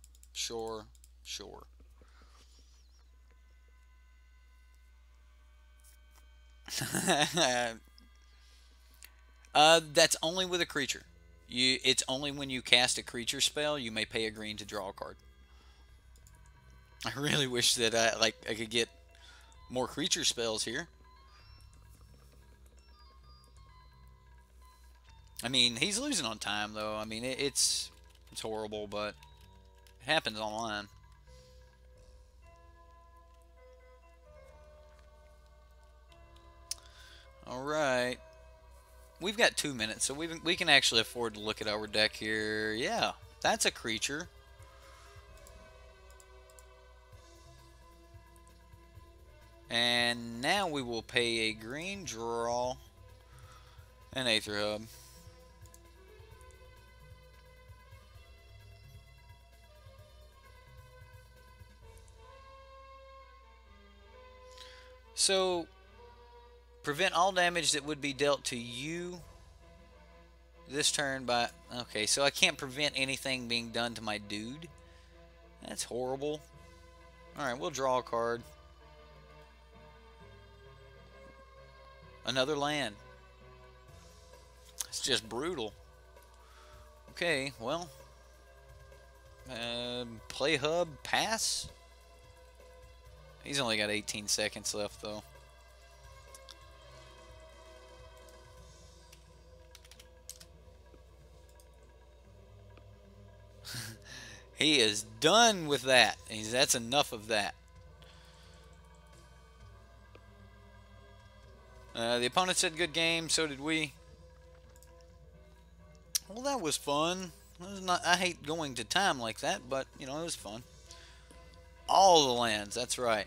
That's only with a creature. It's only when you cast a creature spell you may pay a green to draw a card. I really wish that I could get more creature spells here. I mean, he's losing on time though. I mean, it's horrible, but it happens online. All right. We've got 2 minutes, so we can actually afford to look at our deck here. Yeah, that's a creature. And now we will pay a green, draw an Aether Hub. So, prevent all damage that would be dealt to you this turn by... Okay, so I can't prevent anything being done to my dude. That's horrible. Alright, we'll draw a card. Another land. It's just brutal. Okay, well. Play hub, pass. He's only got 18 seconds left, though. He is done with that. That's enough of that. The opponent said good game, so did we. Well, that was fun. It was not, I hate going to time like that, but, you know, it was fun. All the lands, that's right.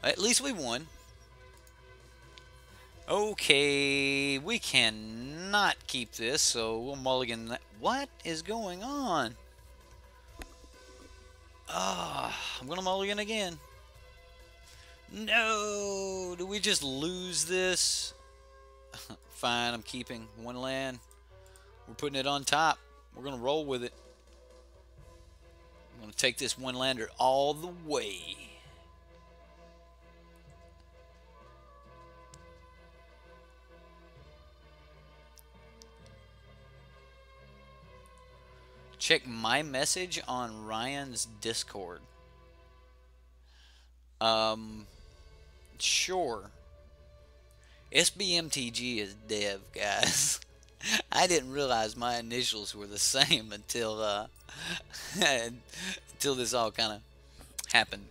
At least we won. Okay, we cannot keep this, so we'll mulligan that. What is going on? I'm going to mulligan again. No! Do we just lose this? Fine, I'm keeping one land. We're putting it on top. We're going to roll with it. I'm going to take this one lander all the way. Check my message on Ryan's Discord. Sure. SBMTG is dev, guys. I didn't realize my initials were the same until until this all kind of happened.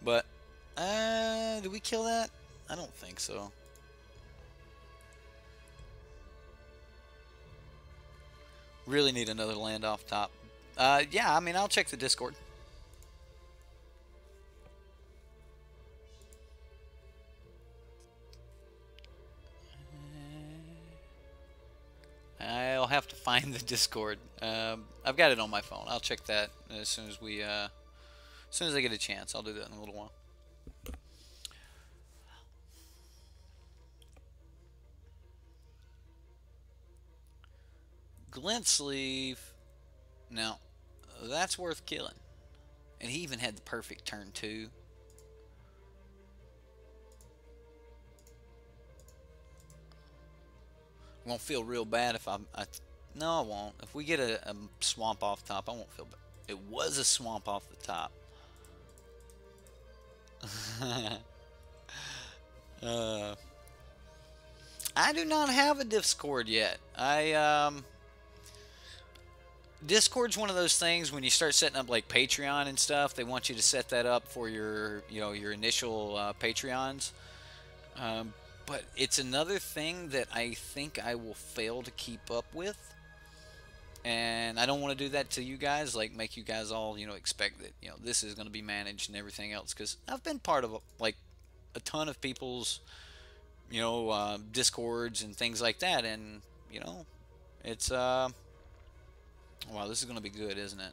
But did we kill that? I don't think so. Really need another land off top. Yeah, I mean, I'll check the Discord. I'll have to find the Discord. I've got it on my phone. I'll check that as soon as we, as soon as I get a chance. I'll do that in a little while. Glint Sleeve. Now, that's worth killing. And he even had the perfect turn too. Won't feel real bad if no, I won't. If we get a swamp off top, I won't feel bad. It was a swamp off the top. I do not have a Discord yet. Discord's one of those things when you start setting up like Patreon and stuff. They want you to set that up for your, your initial Patreons. But it's another thing that I think I will fail to keep up with. And I don't want to do that to you guys, like make you guys all, expect that, this is going to be managed and everything else. Because I've been part of, like, a ton of people's, Discords and things like that. And, it's, wow, this is going to be good, isn't it?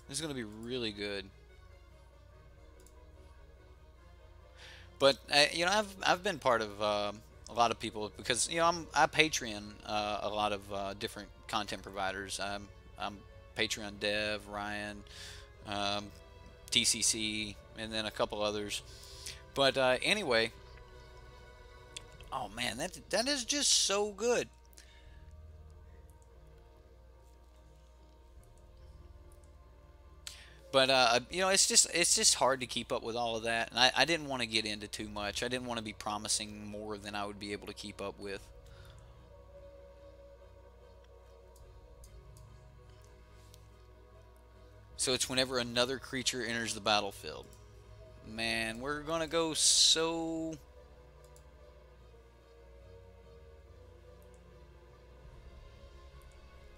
This is going to be really good. But I've been part of a lot of people because I Patreon a lot of different content providers. I'm Patreon Dev, Ryan, TCC, and then a couple others. But anyway, oh man, that is just so good. But it's just hard to keep up with all of that, and I didn't want to get into too much. I didn't want to be promising more than I would be able to keep up with. So it's whenever another creature enters the battlefield. Man, we're gonna go so.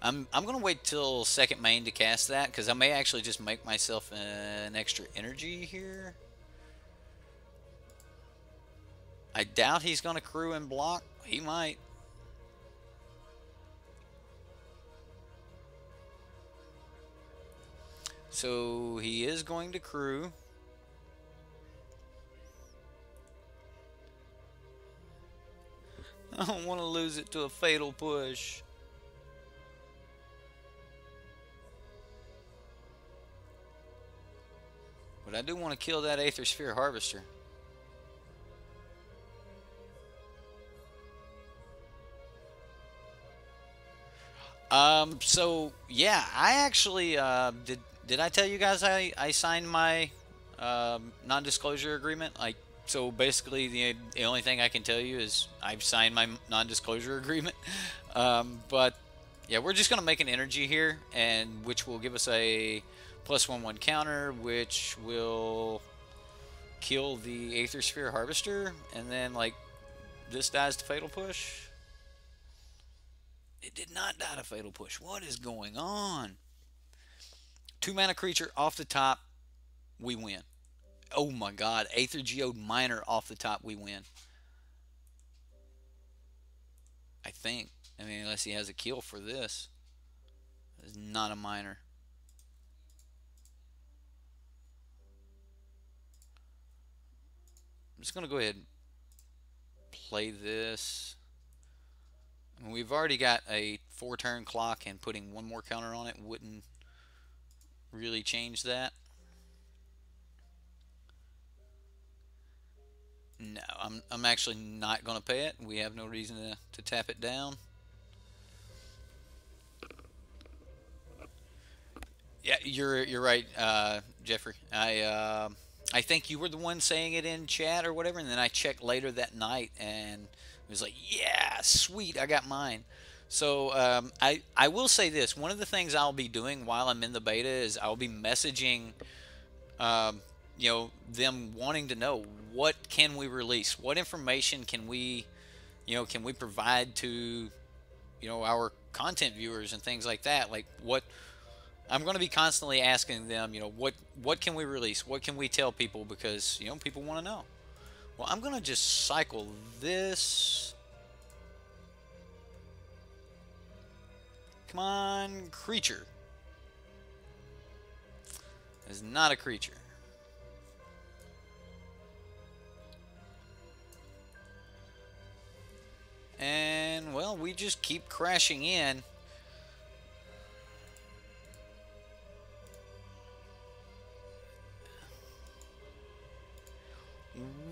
I'm gonna wait till second main to cast that because I may actually just make myself an extra energy here. I doubt he's gonna crew and block. He might. So he is going to crew. I don't want to lose it to a fatal push. But I do want to kill that Aether Sphere Harvester. So yeah, I actually did I tell you guys I signed my non-disclosure agreement? Like, so basically the only thing I can tell you is I've signed my non-disclosure agreement. But yeah, we're just gonna make an energy here, and which will give us a +1/1 counter, which will kill the Aether Sphere Harvester, and then like this dies to Fatal Push. It did not die to Fatal Push. What is going on? 2-mana creature off the top, we win. Oh my god, AetherGeode Miner off the top, we win. I think. I mean, unless he has a kill for this. It's not a miner. just going to go ahead and play this. I mean, we've already got a 4-turn clock, and putting one more counter on it wouldn't really change that. No, I'm actually not going to pay it. We have no reason to tap it down. Yeah, you're right, Jeffrey. I think you were the one saying it in chat or whatever, and then I checked later that night, and it was like, yeah, sweet, I got mine. So I will say this: one of the things I'll be doing while I'm in the beta is I'll be messaging, um, them wanting to know what can we release, what information can we, can we provide to, our content viewers and things like that. Like what I'm going to be constantly asking them, what can we release? What can we tell people? Because, people want to know. Well, I'm going to just cycle this. Come on, creature. It's not a creature. And, well, we just keep crashing in.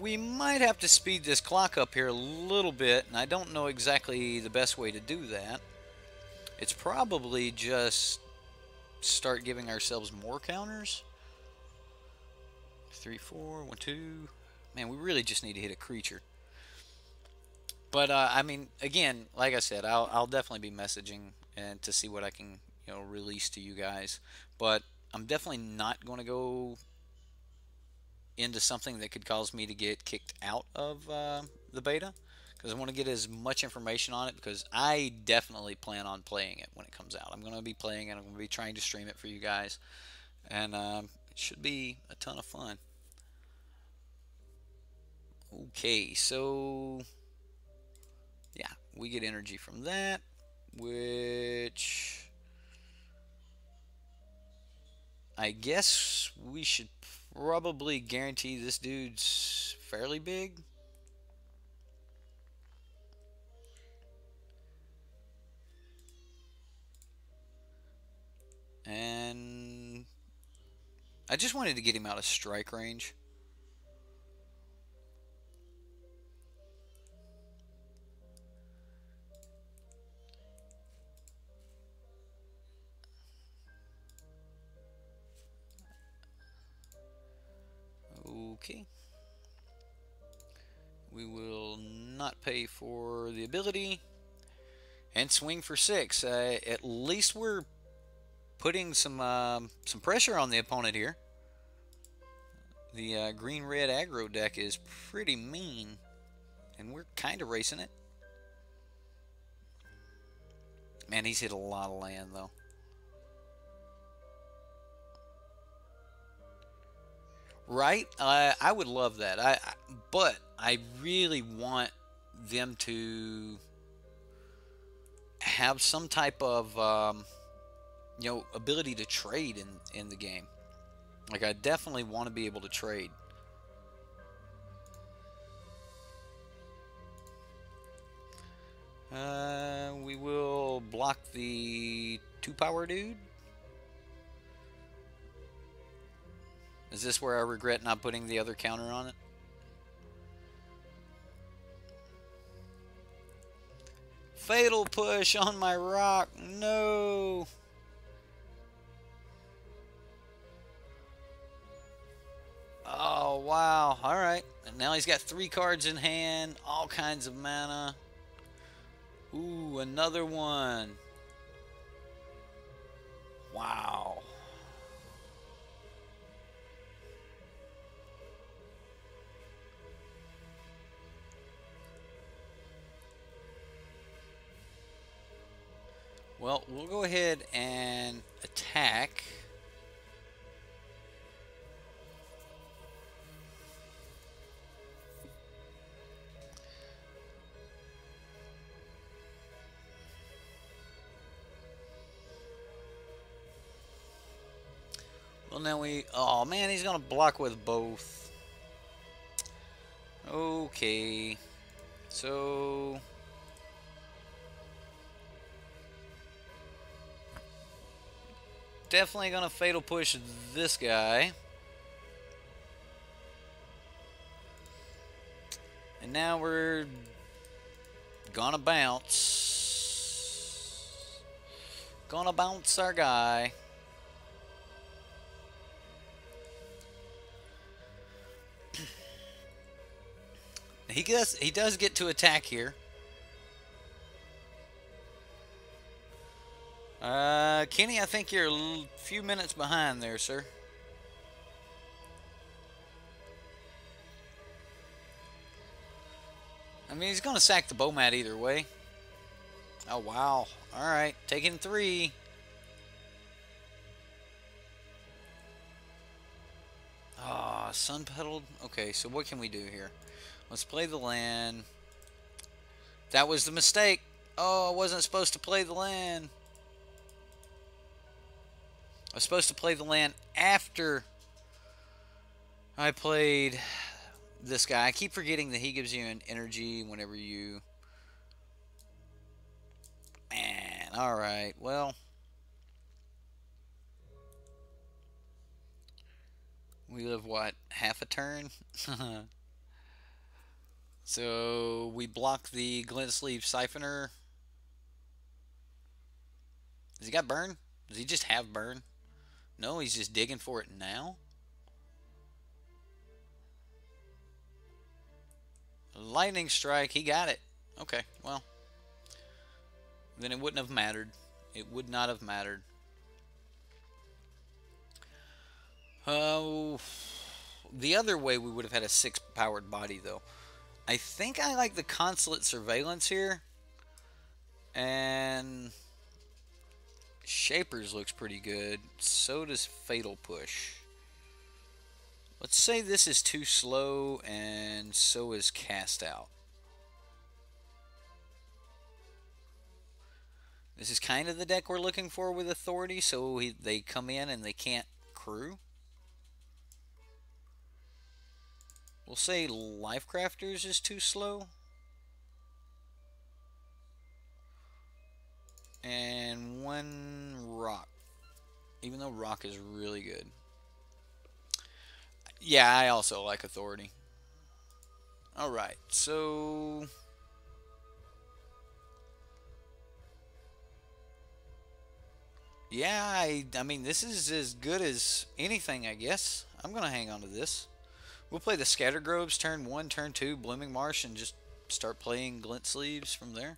We might have to speed this clock up here a little bit, and I don't know exactly the best way to do that. It's probably just start giving ourselves more counters. 3, 4, 1, 2. Man, we really just need to hit a creature. But I mean, again, like I said, I'll definitely be messaging and to see what I can release to you guys. But I'm definitely not going to go into something that could cause me to get kicked out of the beta, because I want to get as much information on it, because I definitely plan on playing it when it comes out. I'm going to be playing it. I'm going to be trying to stream it for you guys, and it should be a ton of fun. Okay, so yeah, we get energy from that, which I guess we should probably guarantee this dude's fairly big. And I just wanted to get him out of strike range. Okay. We will not pay for the ability and swing for 6. At least we're putting some pressure on the opponent here. The green-red aggro deck is pretty mean, and we're kind of racing it. Man, he's hit a lot of land, though. Right? I would love that. But I really want them to have some type of ability to trade in the game. Like, I definitely want to be able to trade. We will block the 2-power dude. Is this where I regret not putting the other counter on it? Fatal push on my rock. No. Oh, wow. All right. And now he's got 3 cards in hand. All kinds of mana. Ooh, another one. Wow. Well, we'll go ahead and attack. Well, now oh man, he's gonna block with both. Okay. So... definitely gonna fatal push this guy. And now we're gonna bounce. Gonna bounce our guy. He does get to attack here. Kenny, I think you're a few minutes behind there, sir. I mean, he's gonna sack the bow mat either way. Oh wow! All right, taking 3. Ah, sun petaled. Okay, so what can we do here? Let's play the land. That was the mistake. Oh, I wasn't supposed to play the land. I was supposed to play the land after I played this guy. I keep forgetting that he gives you an energy whenever you... Man, alright, well... we live, what, half a turn? So, we block the glint sleeve siphoner. Does he got burn? Does he just have burn? No, he's just digging for it now? Lightning strike, he got it. Okay, well. Then it wouldn't have mattered. It would not have mattered. Oh, the other way we would have had a 6-powered body, though. I think I like the Consulate Surveillance here. And Shapers looks pretty good. So does Fatal Push. Let's say this is too slow, and so is Cast Out. This is kind of the deck we're looking for with Authority, so they come in and they can't crew. We'll say Life Crafters is too slow. And 1 Rock. Even though Rock is really good. Yeah, I also like Authority. Alright, so... yeah, I mean, this is as good as anything, I guess. I'm going to hang on to this. We'll play the Scatter Groves turn 1, turn 2, Blooming Marsh, and just start playing Glint Sleeves from there.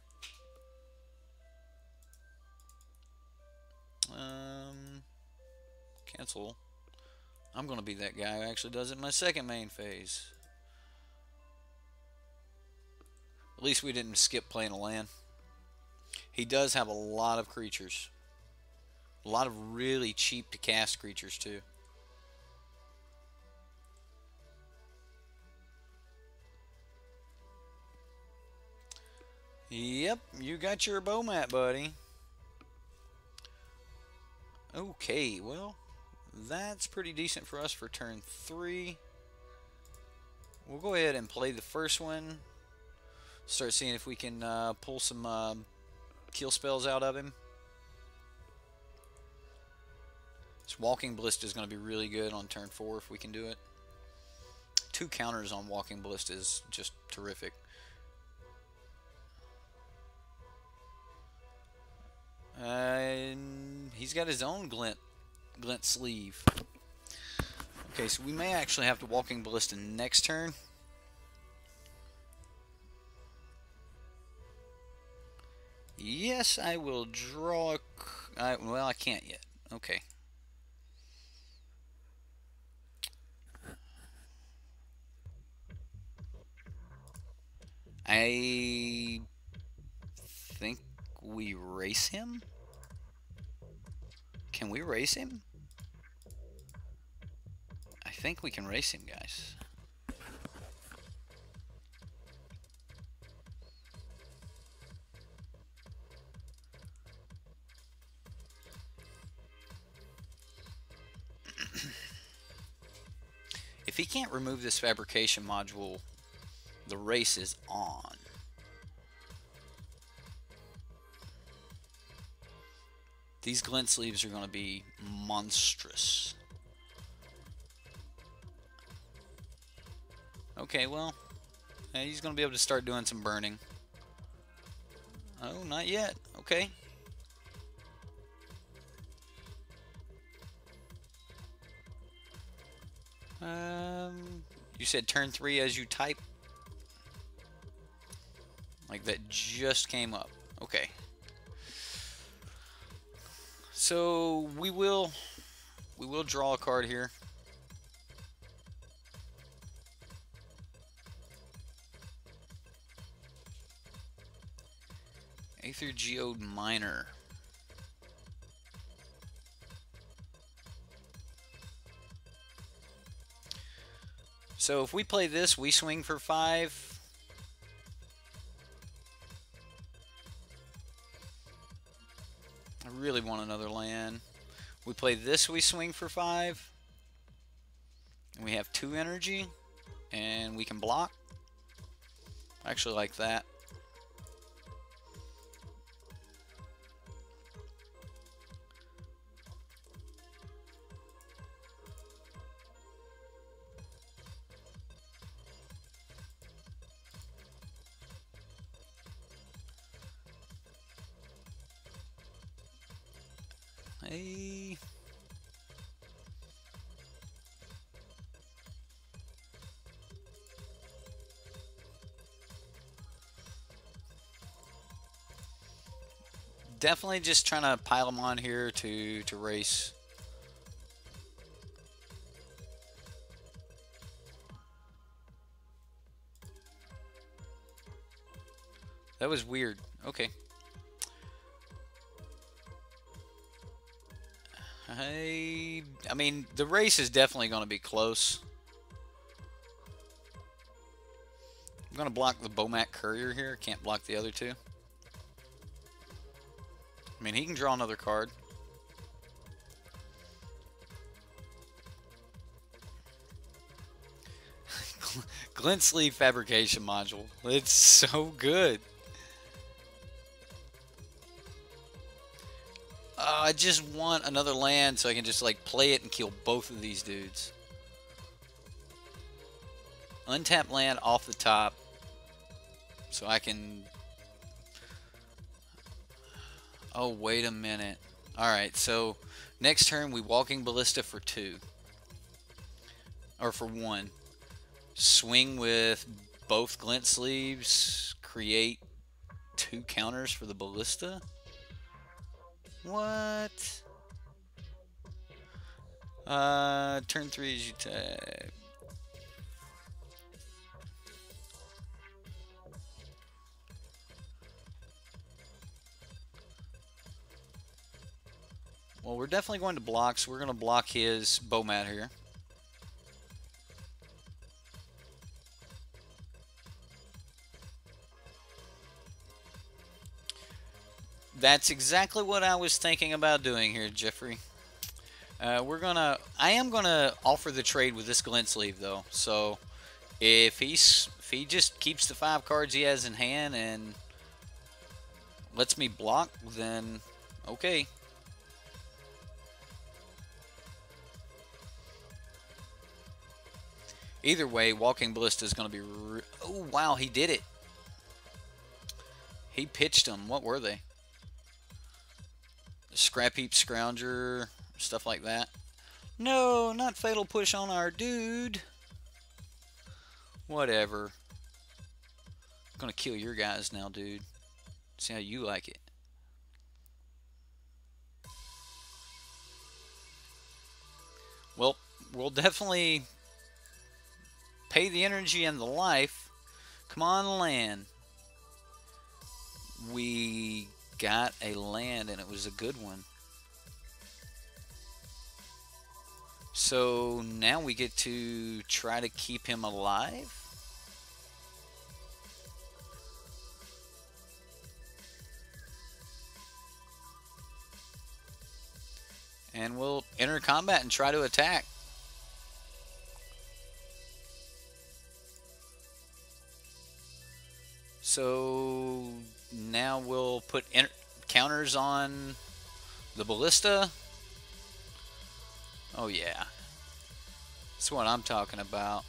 Cancel. I'm going to be that guy who actually does it in my second main phase. At least we didn't skip playing a land. He does have a lot of creatures. A lot of really cheap to cast creatures, too. Yep, you got your bow mat, buddy. Okay, well, that's pretty decent for us for turn 3. We'll go ahead and play the first one. Start seeing if we can pull some kill spells out of him. This Walking Ballista is going to be really good on turn 4 if we can do it. 2 counters on Walking Ballista is just terrific. He's got his own glint sleeve. Okay, so we may actually have to Walking Ballista next turn. Yes, I will draw a... well, I can't yet. Okay. I think we race him? Can we race him? I think we can race him, guys. If he can't remove this fabrication module, The race is on. These glint sleeves are going to be monstrous. Okay, well, he's going to be able to start doing some burning. Oh, not yet. Okay. You said turn 3 as you type? Like that just came up. Okay. So we will draw a card here. AetherGeode Miner. So if we play this, we swing for 5. I really want another land. We play this, we swing for 5. And we have 2 energy. And we can block. I actually like that. Hey. Definitely just trying to pile them on here to race. That was weird. Okay. I mean, the race is definitely going to be close. I'm going to block the Bomac Courier here. Can't block the other two. I mean, he can draw another card. Glint Sleeve Fabrication Module. It's so good. I just want another land so I can just like play it and kill both of these dudes. Untap land off the top so I can... Oh, wait a minute. Alright, so next turn we Walking Ballista for 2. Or for 1. Swing with both Glint Sleeves. Create 2 counters for the Ballista. What? Turn 3 as you type. Well, we're definitely going to block, so we're going to block his Bomat here. That's exactly what I was thinking about doing here, Jeffrey. I am gonna offer the trade with this Glint Sleeve though. So if he just keeps the 5 cards he has in hand and lets me block, then okay. Either way, Walking Ballista is going to be... Oh, wow, he did it. He pitched them. What were they? Scrap Heap Scrounger, stuff like that. No, not Fatal Push on our dude. Whatever. I'm going to kill your guys now, dude. See how you like it. Well, we'll definitely... pay the energy and the life. Come on, land. We got a land, and it was a good one. So now we get to try to keep him alive. And we'll enter combat and try to attack. So now we'll put counters on the ballista. Oh yeah, that's what I'm talking about.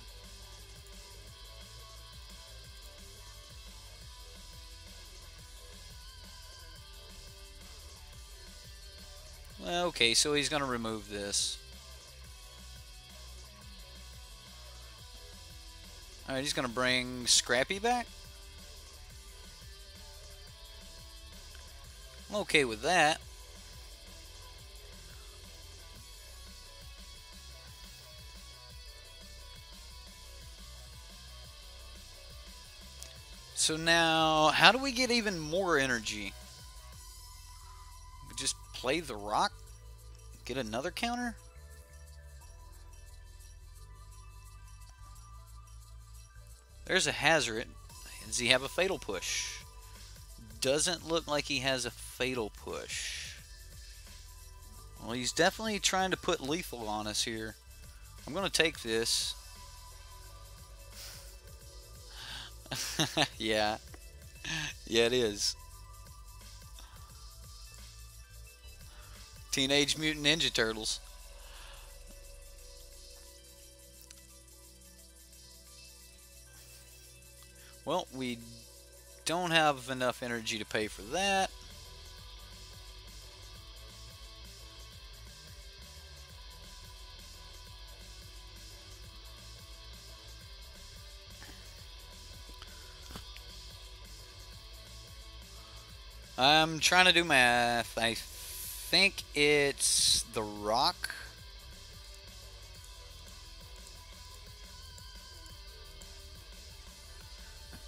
Okay, so he's gonna remove this. Alright, he's gonna bring Scrappy back. I'm okay with that. So now, how do we get even more energy? We just play the rock? Get another counter? There's a hazard. Does he have a fatal push? Doesn't look like he has a fatal push. Well, he's definitely trying to put lethal on us here. I'm going to take this. Yeah. Yeah, it is. Teenage Mutant Ninja Turtles. Well, we don't have enough energy to pay for that. I'm trying to do math. I think it's the rock.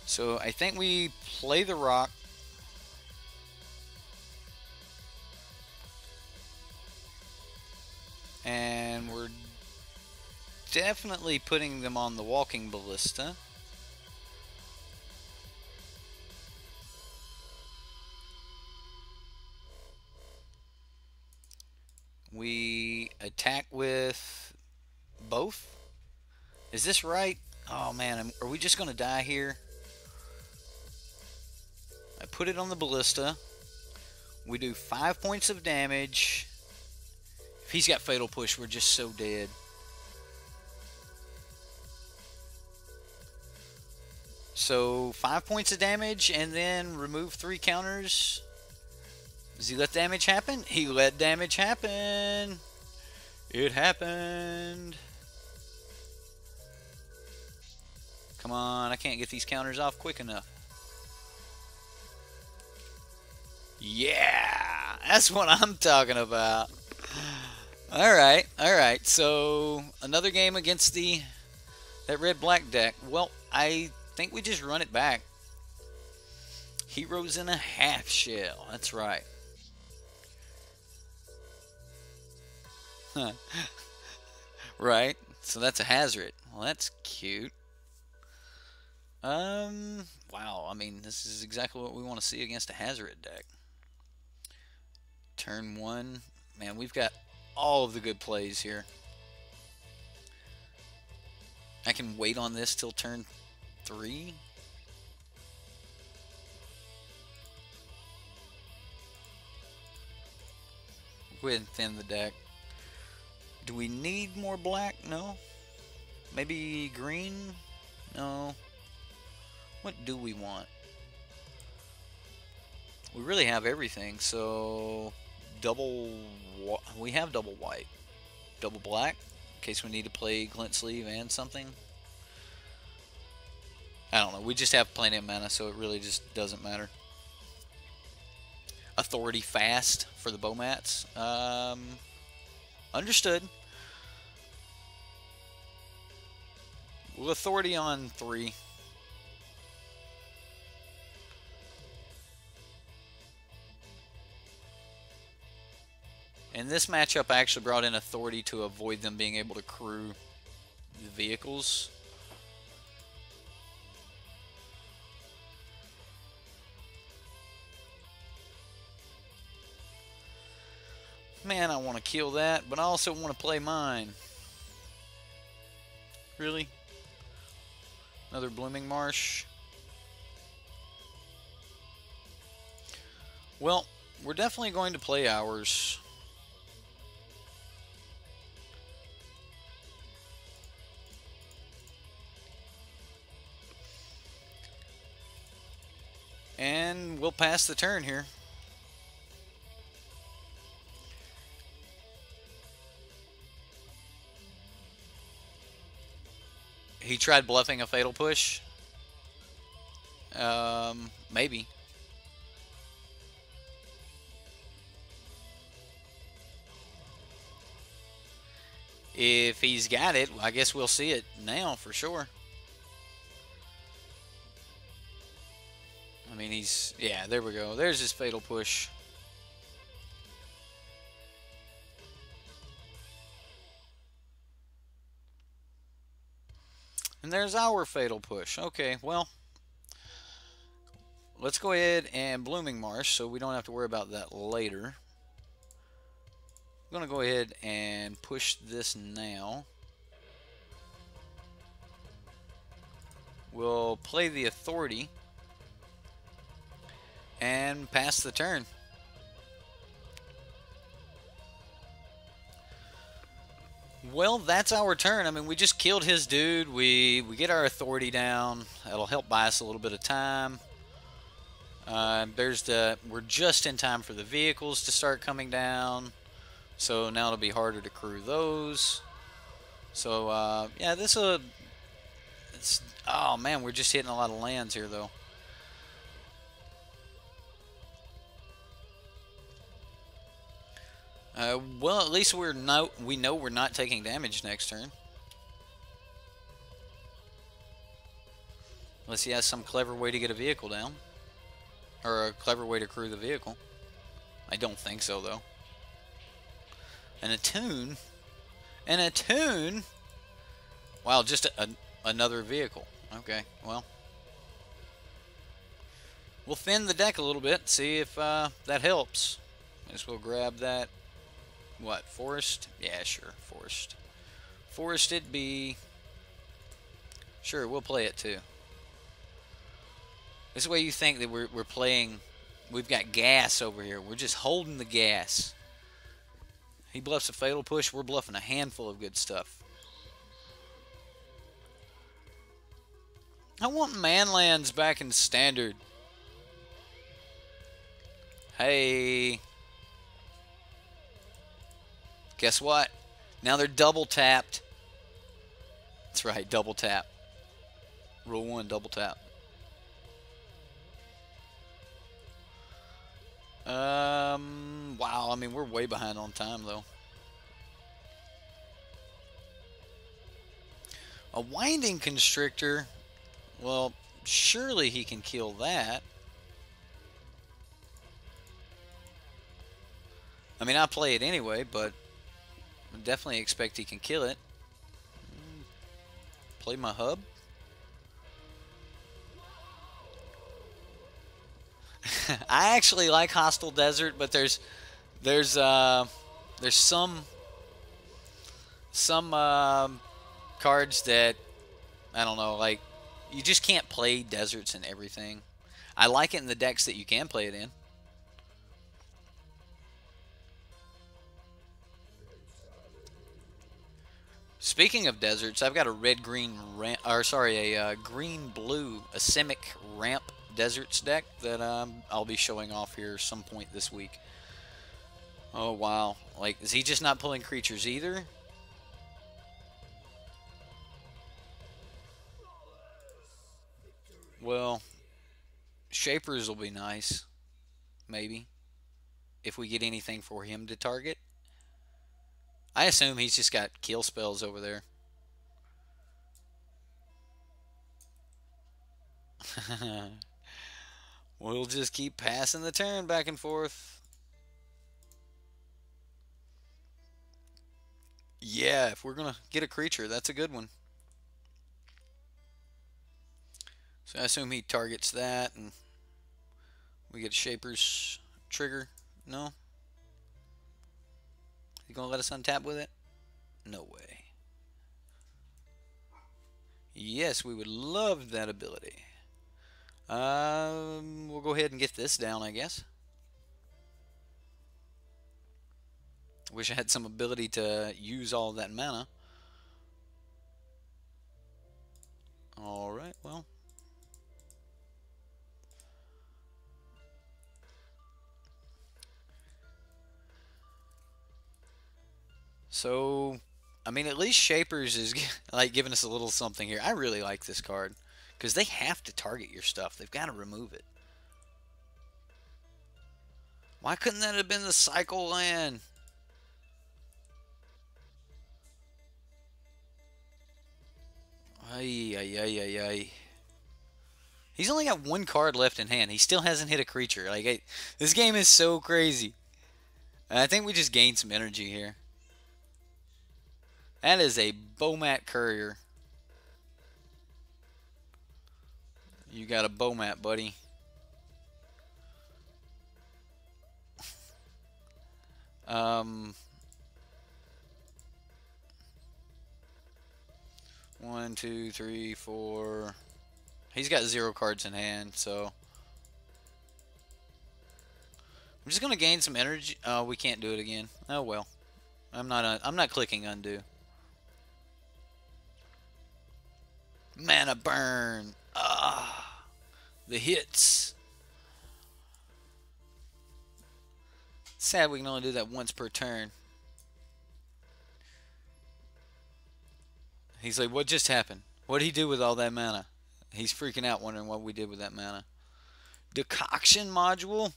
So I think we play the rock. And we're definitely putting them on the walking ballista. We attack with both. Is this right? Oh man, are we just going to die here? I put it on the ballista. We do 5 points of damage. If he's got fatal push, we're just so dead. So 5 points of damage and then remove 3 counters. Does he let damage happen? He let damage happen. It happened. Come on, I can't get these counters off quick enough. Yeah, that's what I'm talking about. Alright, alright. So, another game against that red-black deck. Well, I think we just run it back. Heroes in a half shell. That's right. Right. So that's a hazard. Well, that's cute. Wow. I mean, this is exactly what we want to see against a hazard deck. Turn 1. Man, we've got all of the good plays here. I can wait on this till turn 3. Go ahead and thin the deck. Do we need more black? No. Maybe green? No. What do we want? We really have everything, so we have double white. Double black, in case we need to play glint sleeve and something. I don't know, we just have plenty of mana, so it really just doesn't matter. Authority fast for the bow mats. Understood. Well, authority on 3. In this matchup, I actually brought in authority to avoid them being able to crew the vehicles. Man, I want to kill that, but I also want to play mine. Really? Another Blooming Marsh. Well, we're definitely going to play ours. And we'll pass the turn here. He tried bluffing a fatal push. Maybe. If he's got it, I guess we'll see it now for sure. I mean, yeah, there we go. There's his fatal push. And there's our fatal push. Okay, well, let's go ahead and Blooming Marsh so we don't have to worry about that later. I'm going to go ahead and push this now. We'll play the Authority and pass the turn. Well, that's our turn. I mean, we just killed his dude. We get our Authority down. That'll help buy us a little bit of time. We're just in time for the vehicles to start coming down. So now it'll be harder to crew those. So, yeah, oh man, we're just hitting a lot of lands here though. Well, at least we know we're not taking damage next turn. Unless he has some clever way to get a vehicle down. Or a clever way to crew the vehicle. I don't think so, though. An Attune? An Attune? Wow, just another vehicle. Okay, well. We'll thin the deck a little bit, see if that helps. I guess we'll grab that. What, Forest? Yeah, sure, Forest. Forest it be. Sure, we'll play it too. This way you think that we're playing. We've got gas over here. We're just holding the gas. He bluffs a fatal push. We're bluffing a handful of good stuff. I want manlands back in standard. Hey. Guess what? Now they're double tapped. That's right, double tap. Rule 1, double tap. Wow, I mean, we're way behind on time, though. A Winding Constrictor, well, surely he can kill that. I mean, I play it anyway, but I definitely expect he can kill it. Play my hub. I actually like Hostile Desert, but there's some cards that I don't know, like you just can't play deserts and everything. I like it in the decks that you can play it in. Speaking of deserts, I've got a red-green ramp, or sorry, a green-blue Asimic ramp deserts deck that I'll be showing off here some point this week. Oh wow! Like, is he just not pulling creatures either? Well, Shapers will be nice, maybe, if we get anything for him to target. I assume he's just got kill spells over there. We'll just keep passing the turn back and forth. Yeah, if we're going to get a creature, that's a good one. So I assume he targets that, and we get Shaper's trigger. No? You gonna let us untap with it? No way. Yes, we would love that ability. We'll go ahead and get this down, I guess. Wish I had some ability to use all of that mana. Alright, well. So, I mean, at least Shapers is like giving us a little something here. I really like this card because they have to target your stuff. They've got to remove it. Why couldn't that have been the cycle land? Ay, ay, ay, ay, ay. He's only got one card left in hand. He still hasn't hit a creature. Like, this game is so crazy. And I think we just gained some energy here. That is a Bomat Courier. You got a Bomat, buddy. One, two, three, four. He's got 0 cards in hand, so I'm just gonna gain some energy. Oh, we can't do it again. Oh well. I'm not clicking undo. Mana burn. Ah, the hits. Sad we can only do that once per turn. He's like, what just happened? What did he do with all that mana? He's freaking out wondering what we did with that mana. Decoction module?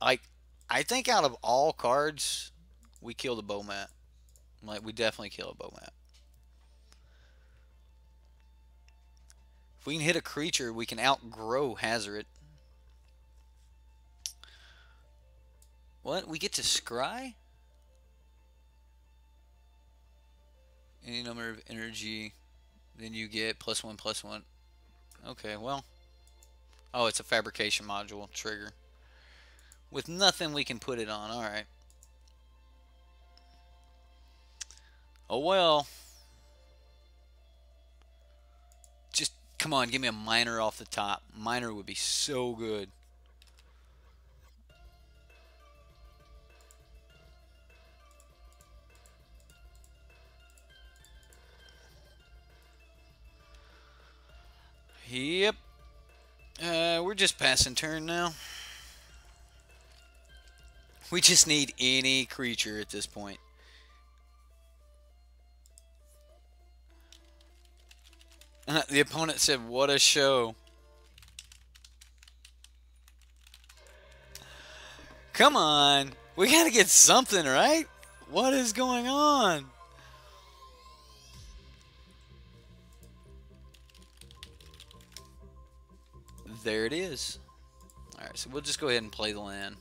Like, I think out of all cards, we kill the Bomat. Like, we definitely kill a Bomat. If we can hit a creature, we can outgrow Hazard. What? We get to scry? Any number of energy, then you get +1/+1. Okay, well. Oh, it's a fabrication module trigger. With nothing we can put it on. Alright. Oh well. Just, come on, give me a miner off the top. Miner would be so good. Yep. We're just passing turn now. We just need any creature at this point. The opponent said, what a show. Come on. We gotta get something, right? What is going on? There it is. Alright, so we'll just go ahead and play the land.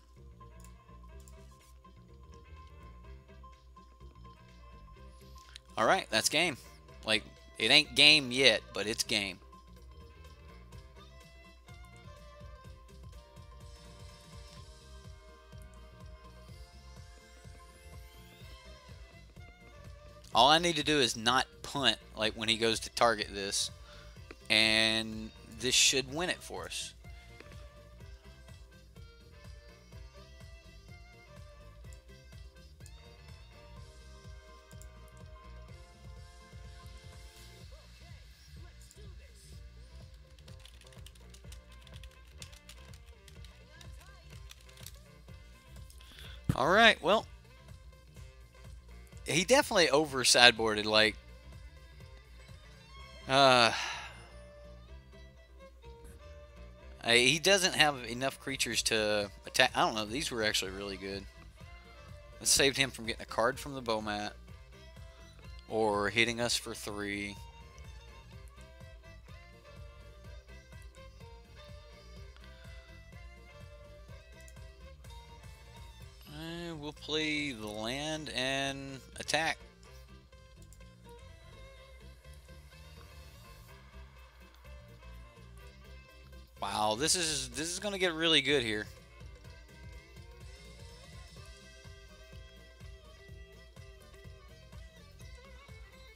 Alright, that's game. Like, it ain't game yet, but it's game. All I need to do is not punt, like when he goes to target this, and this should win it for us. Alright, well, he definitely over sideboarded, like, he doesn't have enough creatures to attack. I don't know, these were actually really good. It saved him from getting a card from the Bomat, or hitting us for 3. We'll play the land and attack. Wow, this is gonna get really good here.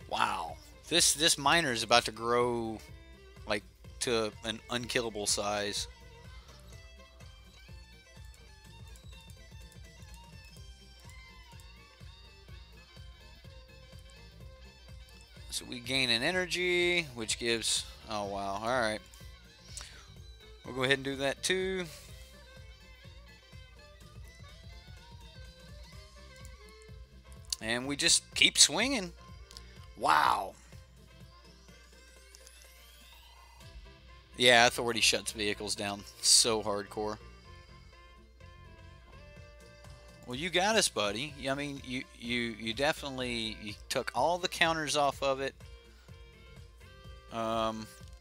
Wow, this miner is about to grow like to an unkillable size. So we gain an energy, which gives... Oh, wow. Alright. We'll go ahead and do that too. And we just keep swinging. Wow. Yeah, Authority shuts vehicles down so hardcore. Well, you got us, buddy. I mean, you definitely took all the counters off of it.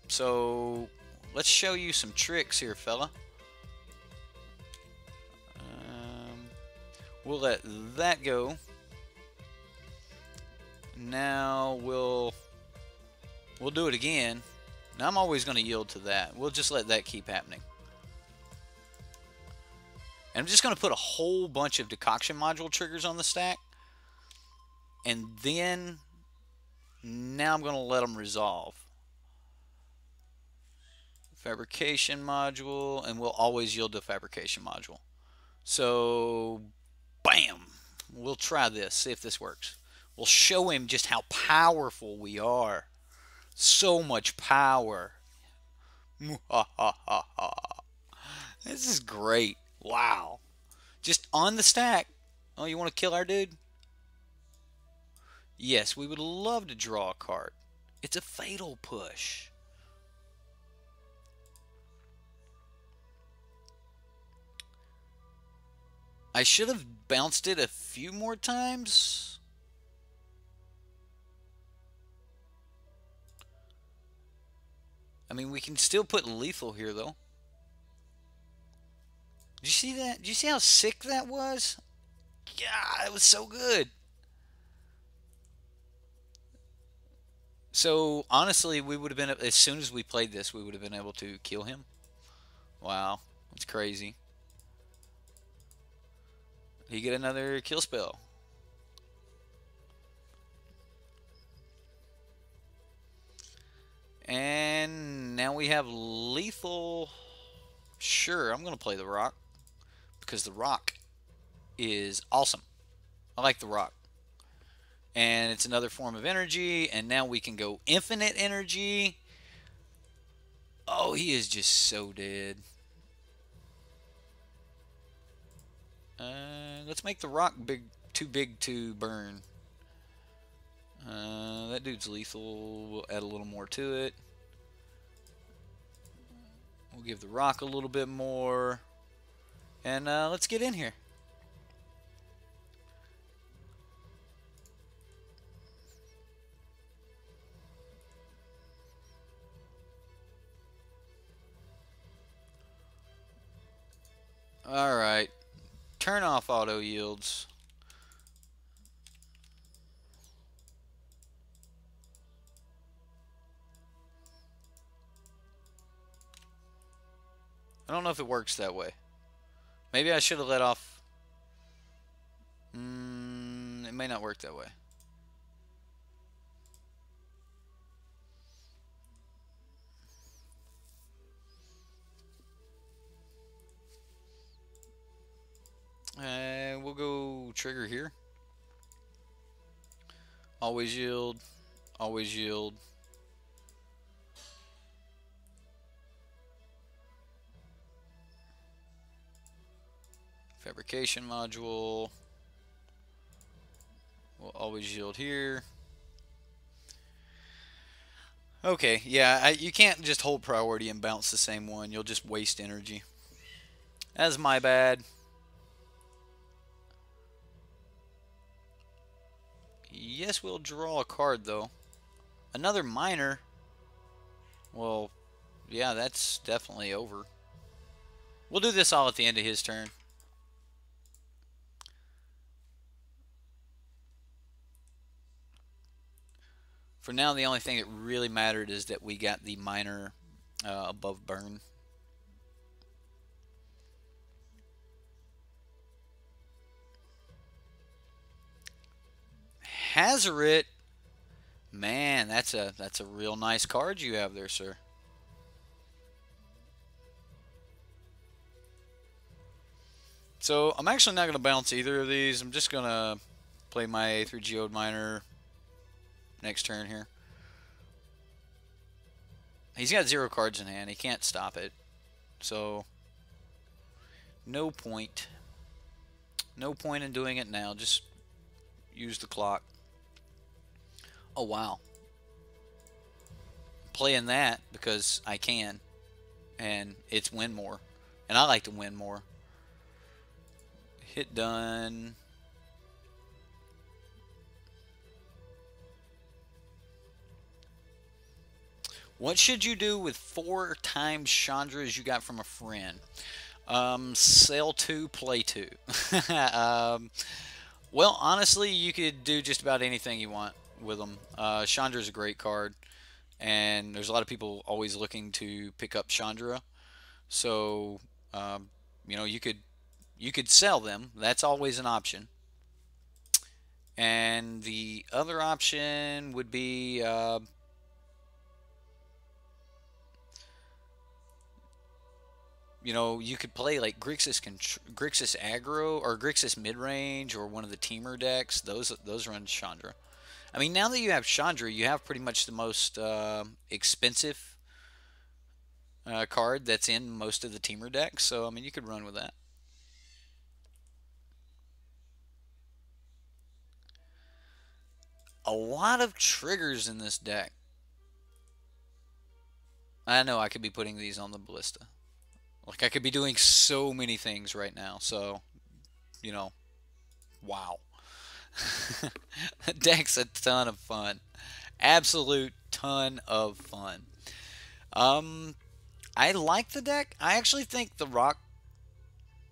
So let's show you some tricks here, fella. We'll let that go. Now we'll do it again. Now I'm always going to yield to that. We'll just let that keep happening. And I'm just going to put a whole bunch of decoction module triggers on the stack. And then now I'm going to let them resolve. Fabrication module, and we'll always yield to fabrication module. So, bam! We'll try this, see if this works. We'll show him just how powerful we are. So much power. This is great. Wow. Just on the stack. Oh, you want to kill our dude? Yes, we would love to draw a card. It's a fatal push. I should have bounced it a few more times. I mean, we can still put lethal here, though. Did you see that? Did you see how sick that was? Yeah, it was so good. So, honestly, we would have been, as soon as we played this, we would have been able to kill him. Wow, that's crazy. He get another kill spell. And now we have lethal. Sure, I'm going to play the rock. Because the rock is awesome. I like the rock. And it's another form of energy. And now we can go infinite energy. Oh, he is just so dead. Let's make the rock too big to burn. That dude's lethal. We'll add a little more to it. We'll give the rock a little bit more. And let's get in here. Alright. Turn off auto yields. I don't know if it works that way. Maybe I should have let off. It may not work that way. We'll go trigger here. Always yield. Always yield. Fabrication module. We'll always yield here. Okay, yeah, you can't just hold priority and bounce the same one. You'll just waste energy. That's my bad. Yes, we'll draw a card, though. Another miner. Well, yeah, that's definitely over. We'll do this all at the end of his turn. For now, the only thing that really mattered is that we got the miner above burn. Hazoret, man, that's a real nice card you have there, sir. So I'm actually not going to bounce either of these. I'm just going to play my AetherGeode Miner next turn here. He's got 0 cards in hand. He can't stop it. So, no point. No point in doing it now. Just use the clock. Oh, wow. Playing that because I can. And it's win more. And I like to win more. Hit done. What should you do with 4 times Chandras you got from a friend? Sell 2, play 2. Well, honestly, you could do just about anything you want with them. Chandra is a great card, and there's a lot of people always looking to pick up Chandra. So, you know, you could sell them. That's always an option. And the other option would be you know, you could play like Grixis aggro or Grixis mid range or one of the teamer decks. Those run Chandra. I mean, now that you have Chandra, you have pretty much the most expensive card that's in most of the teamer decks. So I mean, you could run with that. A lot of triggers in this deck. I know I could be putting these on the ballista. Like, I could be doing so many things right now. So, you know, wow. That deck's a ton of fun. Absolute ton of fun. I like the deck. I actually think the rock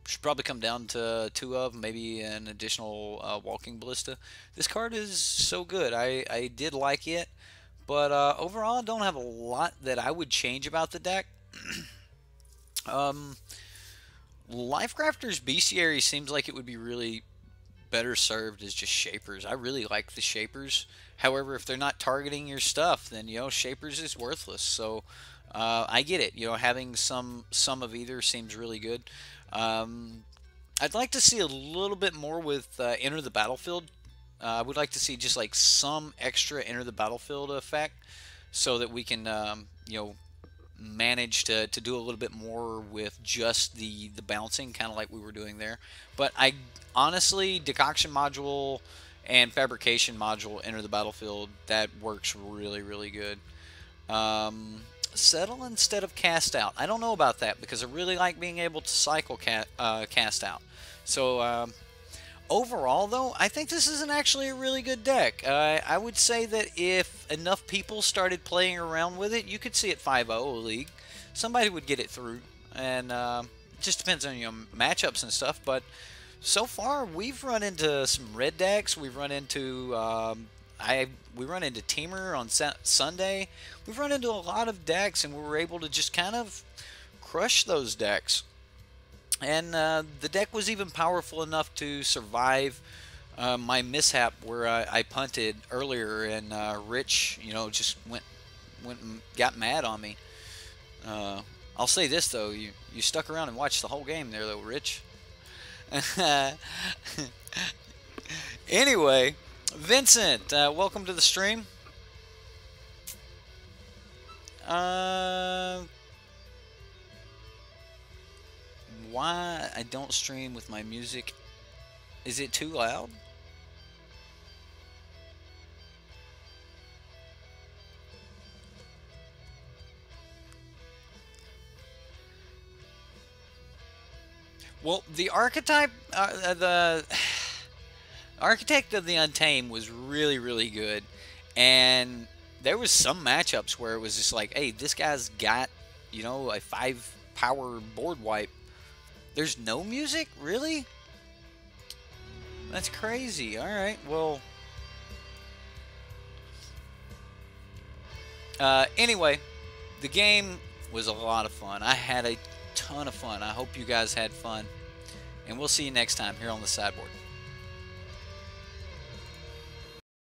should probably come down to 2 of, maybe an additional walking ballista. This card is so good. I did like it. But overall, I don't have a lot that I would change about the deck. Lifecrafter's Bestiary seems like it would be really better served as just Shapers. I really like the Shapers. However, if they're not targeting your stuff, then, you know, Shapers is worthless. So, I get it. You know, having some of either seems really good. I'd like to see a little bit more with Enter the Battlefield. I would like to see just like some extra Enter the Battlefield effect so that we can, you know, manage to do a little bit more with just the bouncing, kind of like we were doing there. But I honestly, Decoction module and Fabrication module Enter the Battlefield, that works really, really good. Settle instead of Cast Out. I don't know about that because I really like being able to cycle Cast Out. So, overall, though, I think this is actually a really good deck. I would say that if enough people started playing around with it, you could see it 5-0 League. Somebody would get it through, and it just depends on, you know, matchups and stuff. But so far, we've run into some red decks. We've run into we run into Teamer on Sunday. We've run into a lot of decks, and we were able to just kind of crush those decks. And the deck was even powerful enough to survive my mishap where I punted earlier, and Rich, you know, just went and got mad on me. I'll say this though, you stuck around and watched the whole game there though, Rich. Anyway, Vincent, welcome to the stream. Why I don't stream with my music? Is it too loud? Well, the archetype, the Architect of the Untamed was really, really good, and there was some matchups where it was just like, hey, this guy's got, you know, a 5-power board wipe. There's no music? Really? That's crazy. Alright, well. Anyway, the game was a lot of fun. I had a ton of fun. I hope you guys had fun. And we'll see you next time here on the Sideboard.